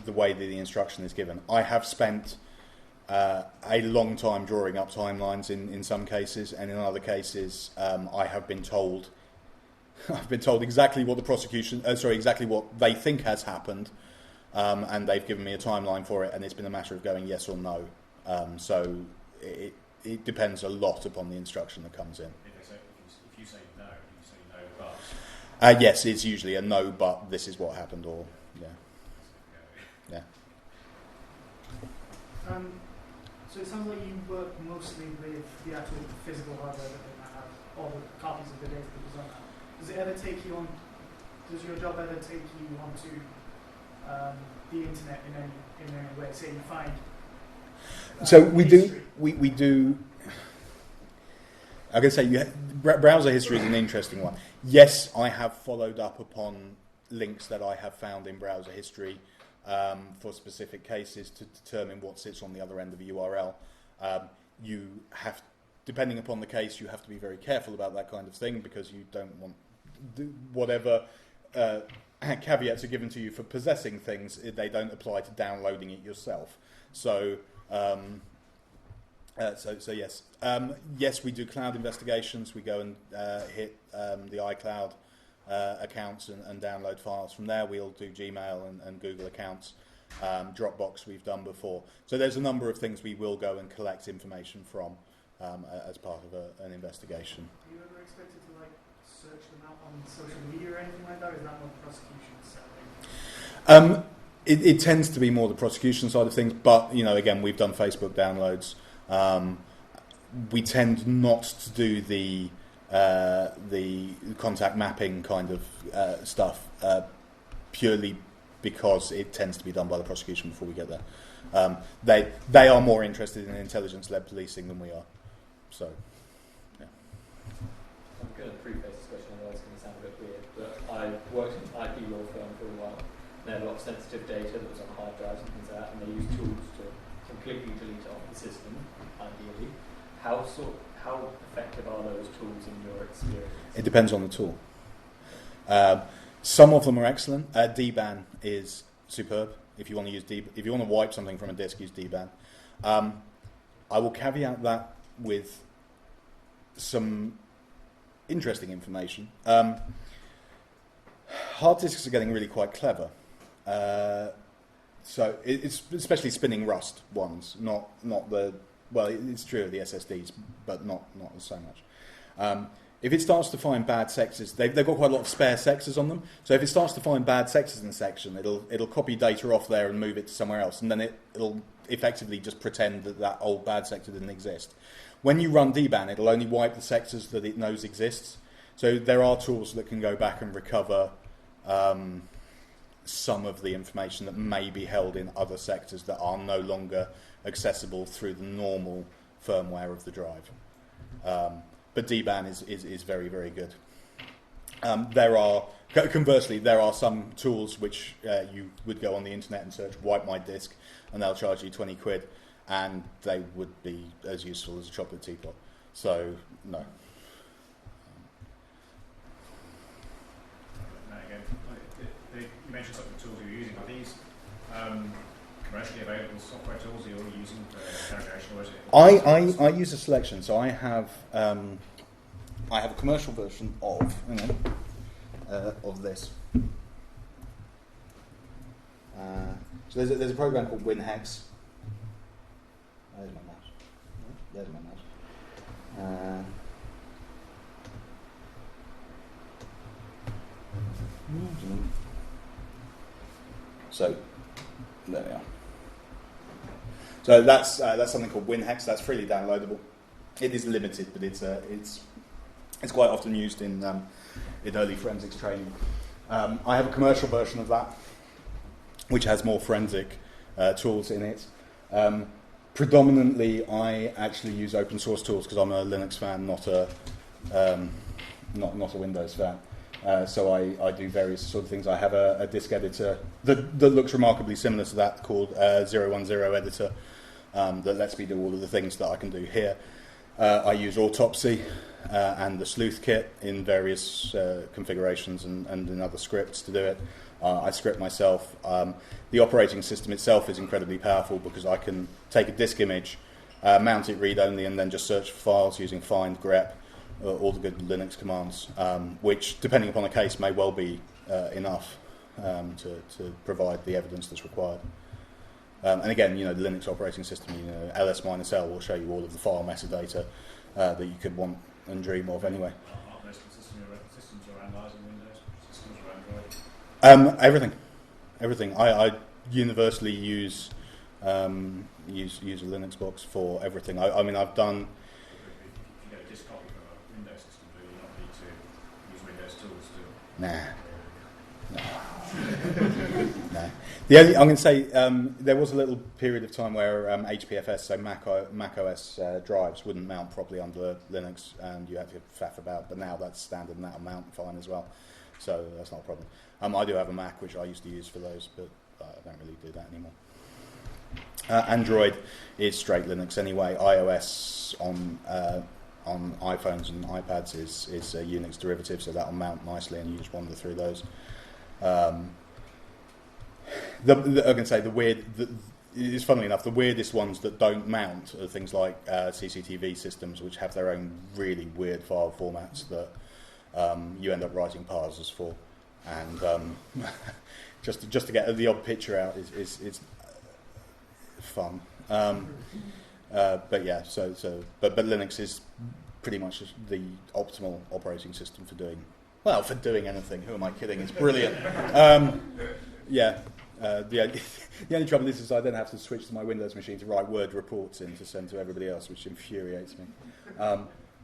way that the instruction is given. I have spent a long time drawing up timelines in some cases, and in other cases, I have been told. I've been told exactly what exactly what they think has happened, and they've given me a timeline for it, and it's been a matter of going yes or no. So it depends a lot upon the instruction that comes in. If you say no, you say no, but... Yes, it's usually a no, but this is what happened, or yeah. So it sounds like you work mostly with the actual physical hardware that they might have, all the copies of the data that was on that. Does your job ever take you onto the internet in any way? Say you find so we do. I can say browser history is an interesting one. Yes, I have followed up upon links that I have found in browser history for specific cases to determine what sits on the other end of the URL. You have, depending upon the case, you have to be very careful about that kind of thing, because you don't want whatever caveats are given to you for possessing things, they don't apply to downloading it yourself. So yes. Yes, we do cloud investigations. We go and hit the iCloud accounts and download files from there. We'll do Gmail and Google accounts. Dropbox we've done before. So there's a number of things we will go and collect information from as part of an investigation. Are you ever expected to search them out on social media or anything like that, or is that more the prosecution side? It tends to be more the prosecution side of things, but again, we've done Facebook downloads. We tend not to do the contact mapping kind of stuff purely because it tends to be done by the prosecution before we get there. They are more interested in intelligence-led policing than we are. So, yeah. I'm going to preface this question, I know it's going to sound a bit weird, but I worked in an IP law firm for a while. They had a lot of sensitive data that was on hard drives and things like that, and they used tools to completely delete it off the system, ideally. How effective are those tools in your experience? It depends on the tool. Some of them are excellent. DBAN is superb. If you want to use if you want to wipe something from a disk, use DBAN. I will caveat that with some interesting information. Hard disks are getting really quite clever. So it's especially spinning Rust ones, not the. Well, it's true of the SSDs, but not so much. If it starts to find bad sectors, they've got quite a lot of spare sectors on them. So if it starts to find bad sectors in the section, it'll copy data off there and move it to somewhere else, and then it'll effectively just pretend that old bad sector didn't exist. When you run DBAN, it'll only wipe the sectors that it knows exists. So there are tools that can go back and recover some of the information that may be held in other sectors that are no longer accessible through the normal firmware of the drive. But DBAN is very, very good. Conversely, there are some tools which you would go on the internet and search "wipe my disk," and they'll charge you £20, and they would be as useful as a chocolate teapot. So no. Now again, you mentioned some of the tools you're using. Are these commercially available software tools that you're using for interrogation, or is it? I use a selection. So I have a commercial version of this. So there's a program called WinHex. There's my mouse. There's my mouse. So there we are. So that's something called WinHex. That's freely downloadable. It is limited, but it's quite often used in early forensics training. I have a commercial version of that, which has more forensic tools in it. Predominantly, I actually use open source tools because I'm a Linux fan, not a Windows fan. So I do various sort of things. I have a disk editor that looks remarkably similar to that called 010 editor that lets me do all of the things that I can do here. I use Autopsy and the Sleuth kit in various configurations and in other scripts to do it. I script myself. The operating system itself is incredibly powerful because I can take a disk image, mount it read-only, and then just search for files using find, grep, all the good Linux commands, which, depending upon the case, may well be enough to provide the evidence that's required. And again, the Linux operating system, ls-l will show you all of the file metadata that you could want and dream of anyway. Aren't most of the systems you're analysing Windows? Systems or Android? Everything. I universally use a Linux box for everything. I mean, I've done. If you get a disk copy from a Windows system, do you not need to use Windows tools to? No. I'm going to say there was a little period of time where HPFS, so Mac OS drives, wouldn't mount properly under Linux, and you had to faff about. But now that's standard, and that'll mount fine as well. So that's not a problem. I do have a Mac, which I used to use for those, but I don't really do that anymore. Android is straight Linux anyway. iOS on iPhones and iPads is a Unix derivative, so that'll mount nicely, and you just wander through those. I can say it's funnily enough, the weirdest ones that don't mount are things like CCTV systems, which have their own really weird file formats that you end up writing parsers for, and just to get the odd picture out is fun. But yeah, but Linux is pretty much the optimal operating system for doing anything. Who am I kidding? It's brilliant. The only trouble is I then have to switch to my Windows machine to write Word reports in to send to everybody else, which infuriates me.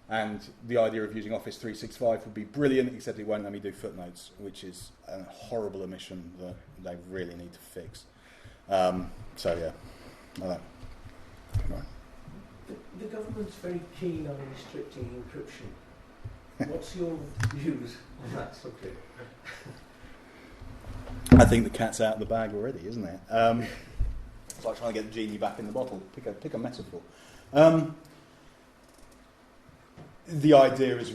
And the idea of using Office 365 would be brilliant, except it won't let me do footnotes, which is a horrible omission that they really need to fix. So yeah, like that. Right. The government's very keen on restricting encryption. What's your views on that subject? I think the cat's out of the bag already, isn't it? It's like trying to get the genie back in the bottle. Pick a metaphor. The idea is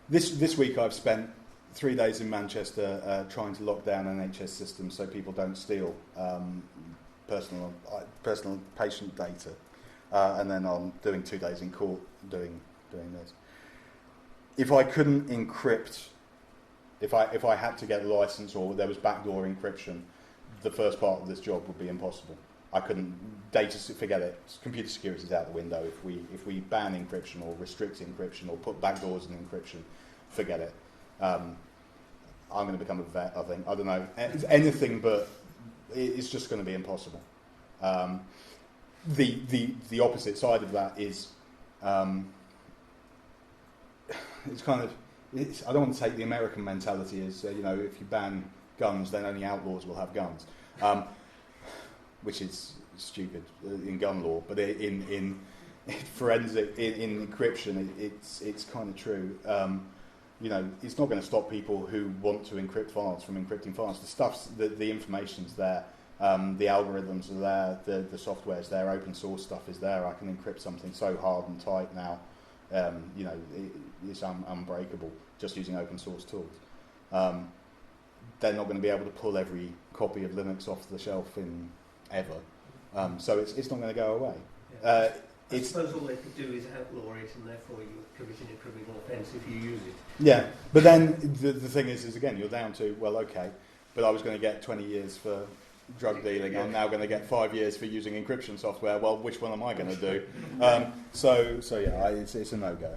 this week I've spent 3 days in Manchester trying to lock down NHS systems so people don't steal personal patient data, and then I'm doing 2 days in court doing this. If I couldn't encrypt, if I had to get a license or there was backdoor encryption, the first part of this job would be impossible. I couldn't forget it. Computer security is out the window. If we ban encryption or restrict encryption or put backdoors in encryption, forget it. I'm going to become a vet. I think. I don't know. Anything but it's just going to be impossible. The opposite side of that is it's kind of. I don't want to take the American mentality as if you ban guns, then only outlaws will have guns, which is stupid in gun law. But in forensic, in encryption, it's kind of true. It's not going to stop people who want to encrypt files from encrypting files. The information's there. The algorithms are there, the software's there, open source stuff is there. I can encrypt something so hard and tight now, it's unbreakable just using open source tools. They're not going to be able to pull every copy of Linux off the shelf in ever, so it's not going to go away. Yeah. I suppose all they could do is outlaw it, and therefore you're committing a criminal offence if you use it. Yeah, but then the thing is again, you're down to, well, okay, but I was going to get 20 years for drug dealing, I'm now going to get 5 years for using encryption software. Well, which one am I going to do? So yeah, it's a no-go.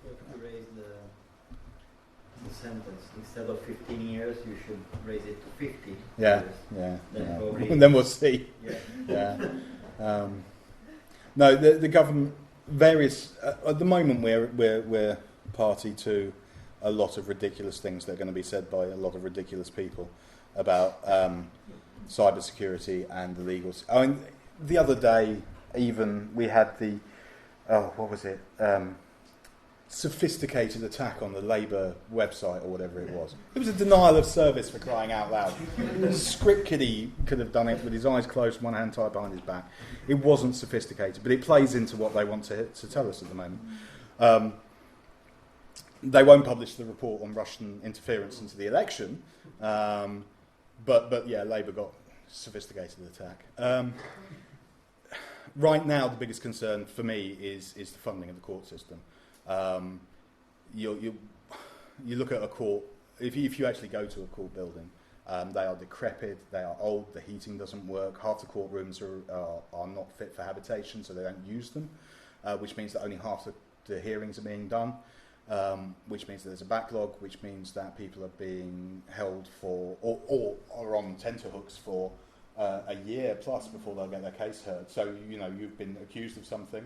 You have to raise the sentence. Instead of 15 years, you should raise it to 50 Yeah, years. yeah. Then Then we'll see. Yeah. Yeah. No, the government various at the moment we're party to a lot of ridiculous things that are going to be said by a lot of ridiculous people about cybersecurity and the legal. I mean, the other day even we had the what was it? Sophisticated attack on the Labour website or whatever it was. It was a denial of service, for crying out loud. Script Kiddie could have done it with his eyes closed, one hand tied behind his back. It wasn't sophisticated, but it plays into what they want to tell us at the moment. They won't publish the report on Russian interference into the election, but yeah, Labour got sophisticated attack. Right now, the biggest concern for me is the funding of the court system. You look at a court, if you actually go to a court building, they are decrepit, they are old, the heating doesn't work, half the courtrooms are not fit for habitation, so they don't use them, which means that only half the hearings are being done, which means that there's a backlog, which means that people are being held for, or are on tenterhooks for a year plus before they'll get their case heard. So, you've been accused of something,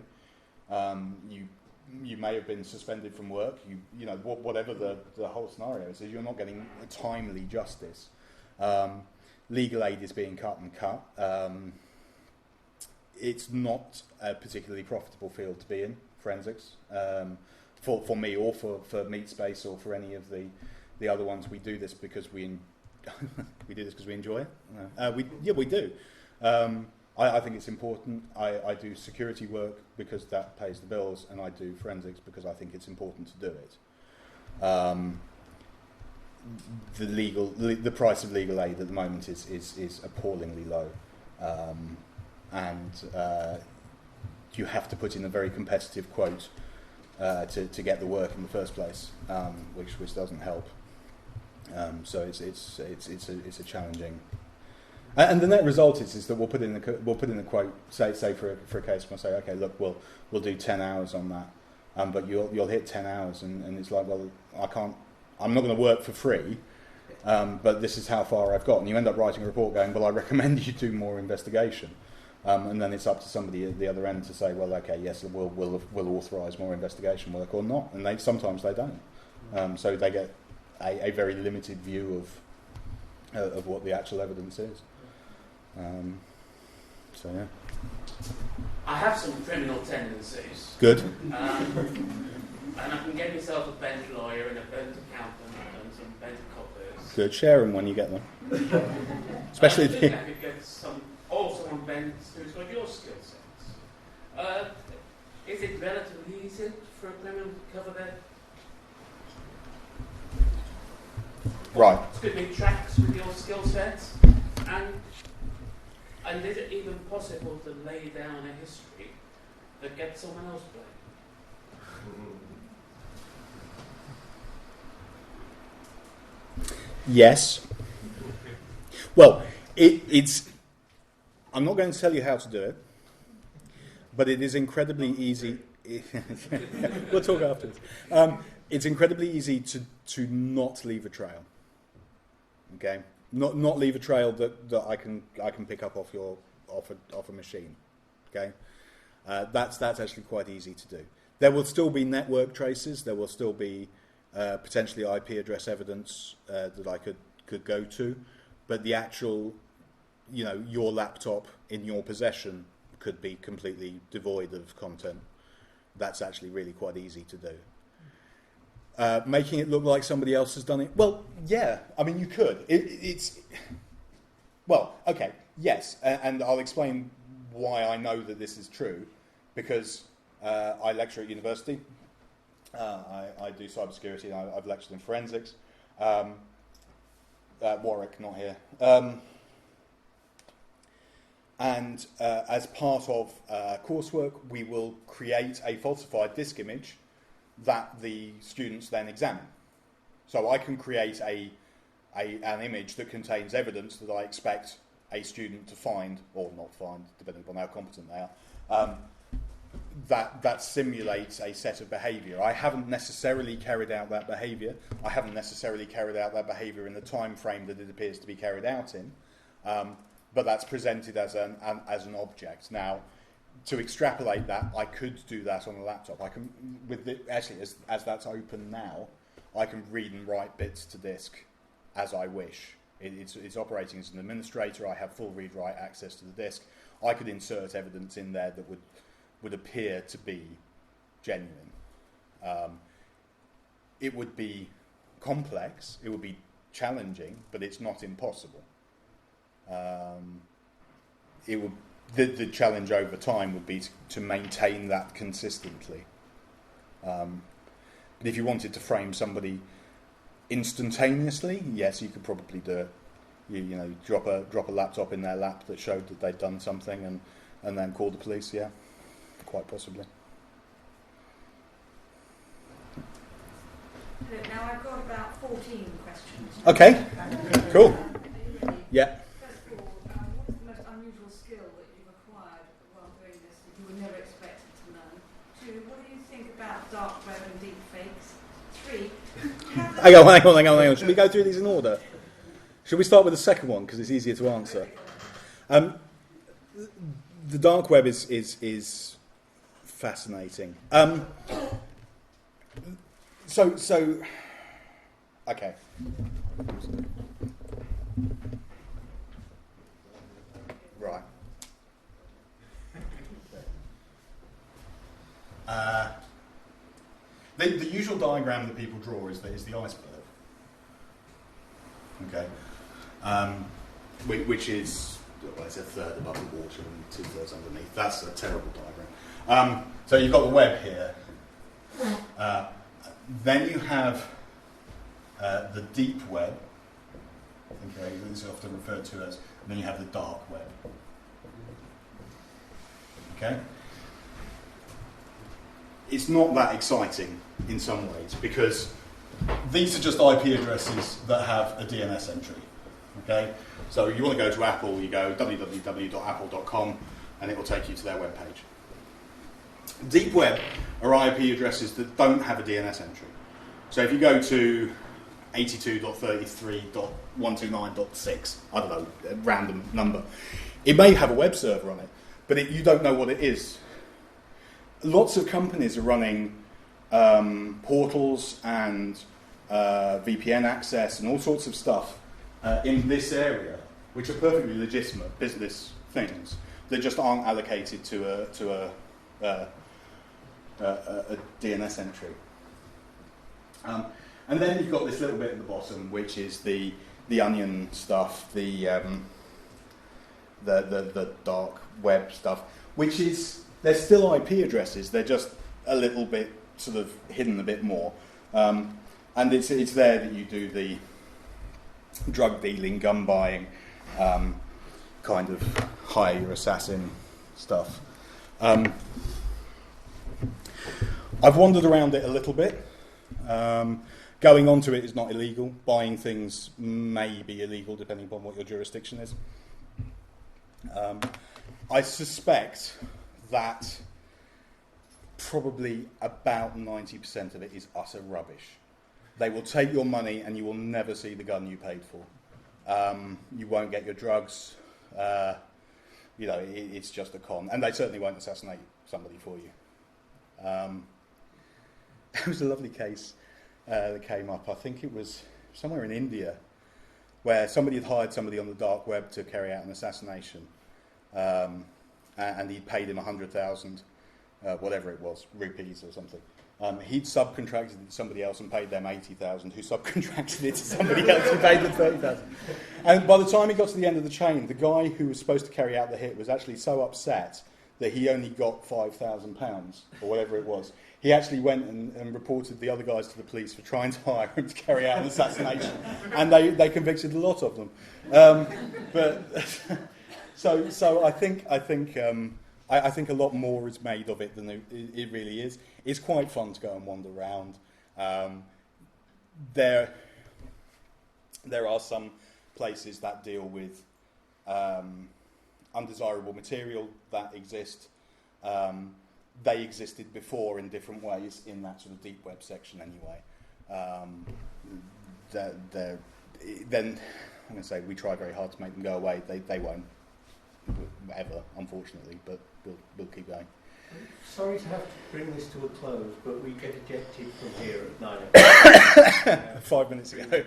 you may have been suspended from work, whatever the whole scenario is, you're not getting a timely justice. Legal aid is being cut and cut. It's not a particularly profitable field to be in, forensics. For me or for MeatSpace or for any of the other ones, we do this because we do this because we enjoy it. We do. I think it's important. I do security work because that pays the bills, and I do forensics because I think it's important to do it. The price of legal aid at the moment is appallingly low, and you have to put in a very competitive quote to get the work in the first place, which doesn't help. So it's a challenging. And the net result is that we'll put in the quote, say for a case, we'll say, okay, look, we'll do 10 hours on that, but you'll hit 10 hours, and it's like, well, I'm not going to work for free, but this is how far I've got, and you end up writing a report going, well, I recommend you do more investigation, and then it's up to somebody at the other end to say, well, okay, yes, we'll authorise more investigation work or not, and sometimes they don't, so they get a very limited view of what the actual evidence is. So yeah. I have some criminal tendencies. Good. And I can get myself a bent lawyer and a bent accountant and some bent coppers. Good. Share them when you get them. Especially I think I could get someone bent who's got your skill sets. Is it relatively easy for a criminal to cover that? Right. Could be tracks with your skill sets, and is it even possible to lay down a history that gets someone else blamed? Yes. Well, it's. I'm not going to tell you how to do it, but it is incredibly easy. We'll talk afterwards. It's incredibly easy to not leave a trail. Okay, not leave a trail that I can pick up off a machine. Okay, that's actually quite easy to do. There will still be network traces. There will still be potentially IP address evidence that I could go to, but the actual, your laptop in your possession could be completely devoid of content. That's actually really quite easy to do. Making it look like somebody else has done it. Well, yeah. I mean, you could. Well, okay. Yes, and I'll explain why I know that this is true, because I lecture at university. I do cybersecurity, and I've lectured in forensics. Warwick, not here. And as part of coursework, we will create a falsified disk image that the students then examine. So I can create an image that contains evidence that I expect a student to find, or not find, depending upon how competent they are, that simulates a set of behaviour. I haven't necessarily carried out that behaviour. I haven't necessarily carried out that behaviour in the time frame that it appears to be carried out in. But that's presented as an object. Now, to extrapolate that, I could do that on a laptop. I can, actually, as that's open now, I can read and write bits to disk as I wish. It's operating as an administrator. I have full read-write access to the disk. I could insert evidence in there that would appear to be genuine. It would be complex. It would be challenging, but it's not impossible. The challenge over time would be to maintain that consistently. But if you wanted to frame somebody instantaneously, yes, you could probably do it. You drop a laptop in their lap that showed that they'd done something, and then call the police. Yeah, quite possibly. Now I've got about 14 questions. Okay, cool. Yeah. First of all, what is the most unusual skill that you've acquired while doing this that you were never expected to learn? 2, what do you think about dark web and deep fakes? 3, Hang on. Should we go through these in order? Should we start with the second one, because it's easier to answer? The dark web is fascinating. Okay. Right. The usual diagram that people draw is the iceberg. Okay. Which is, well, it's a third above the water and 2/3 underneath. That's a terrible diagram. So you've got the web here. Then you have the deep web. Okay, this is often referred to as. And then you have the dark web. Okay. It's not that exciting in some ways because these are just IP addresses that have a DNS entry. Okay, so you want to go to Apple, you go www.apple.com, and it will take you to their web page. Deep web are IP addresses that don't have a DNS entry. So if you go to 82.33.129.6, I don't know, a random number, it may have a web server on it, but you don't know what it is. Lots of companies are running portals and VPN access and all sorts of stuff in this area, which are perfectly legitimate business things that just aren't allocated to a DNS entry. And then you've got this little bit at the bottom, which is the onion stuff, the dark web stuff, which is, they're still IP addresses, they're just a little bit sort of hidden a bit more. And it's there that you do the drug dealing, gun buying, kind of hire your assassin stuff. I've wandered around it a little bit. Going onto it is not illegal. Buying things may be illegal depending upon what your jurisdiction is. I suspect that probably about 90% of it is utter rubbish. They will take your money and you will never see the gun you paid for. You won't get your drugs. It's just a con. And they certainly won't assassinate somebody for you. There was a lovely case that came up. I think it was somewhere in India where somebody had hired somebody on the dark web to carry out an assassination. And he'd paid him 100,000, whatever it was, rupees or something. He'd subcontracted it to somebody else and paid them 80,000, who subcontracted it to somebody else who paid them 30,000. And by the time he got to the end of the chain, the guy who was supposed to carry out the hit was actually so upset that he only got £5,000 or whatever it was. He actually went and reported the other guys to the police for trying to hire him to carry out an assassination, and they convicted a lot of them. So I think a lot more is made of it than it really is. It's quite fun to go and wander around. There are some places that deal with undesirable material that exist. They existed before in different ways in that sort of deep web section anyway. Then I'm going to say we try very hard to make them go away. They won't ever, unfortunately, but we'll keep going. Sorry to have to bring this to a close, but we get ejected from here at 9 o'clock. 5 minutes ago. 9.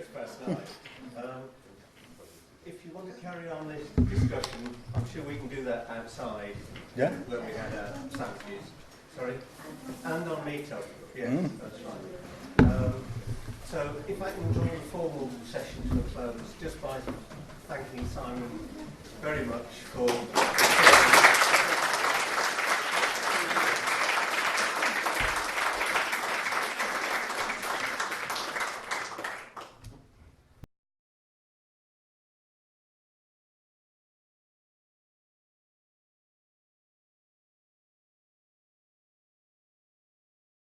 If you want to carry on this discussion, I'm sure we can do that outside. Yeah. Where we had our sandwiches. Sorry. And on Meetup. Yes, that's right. So if I can draw the formal session to a close, just by thanking Simon very much for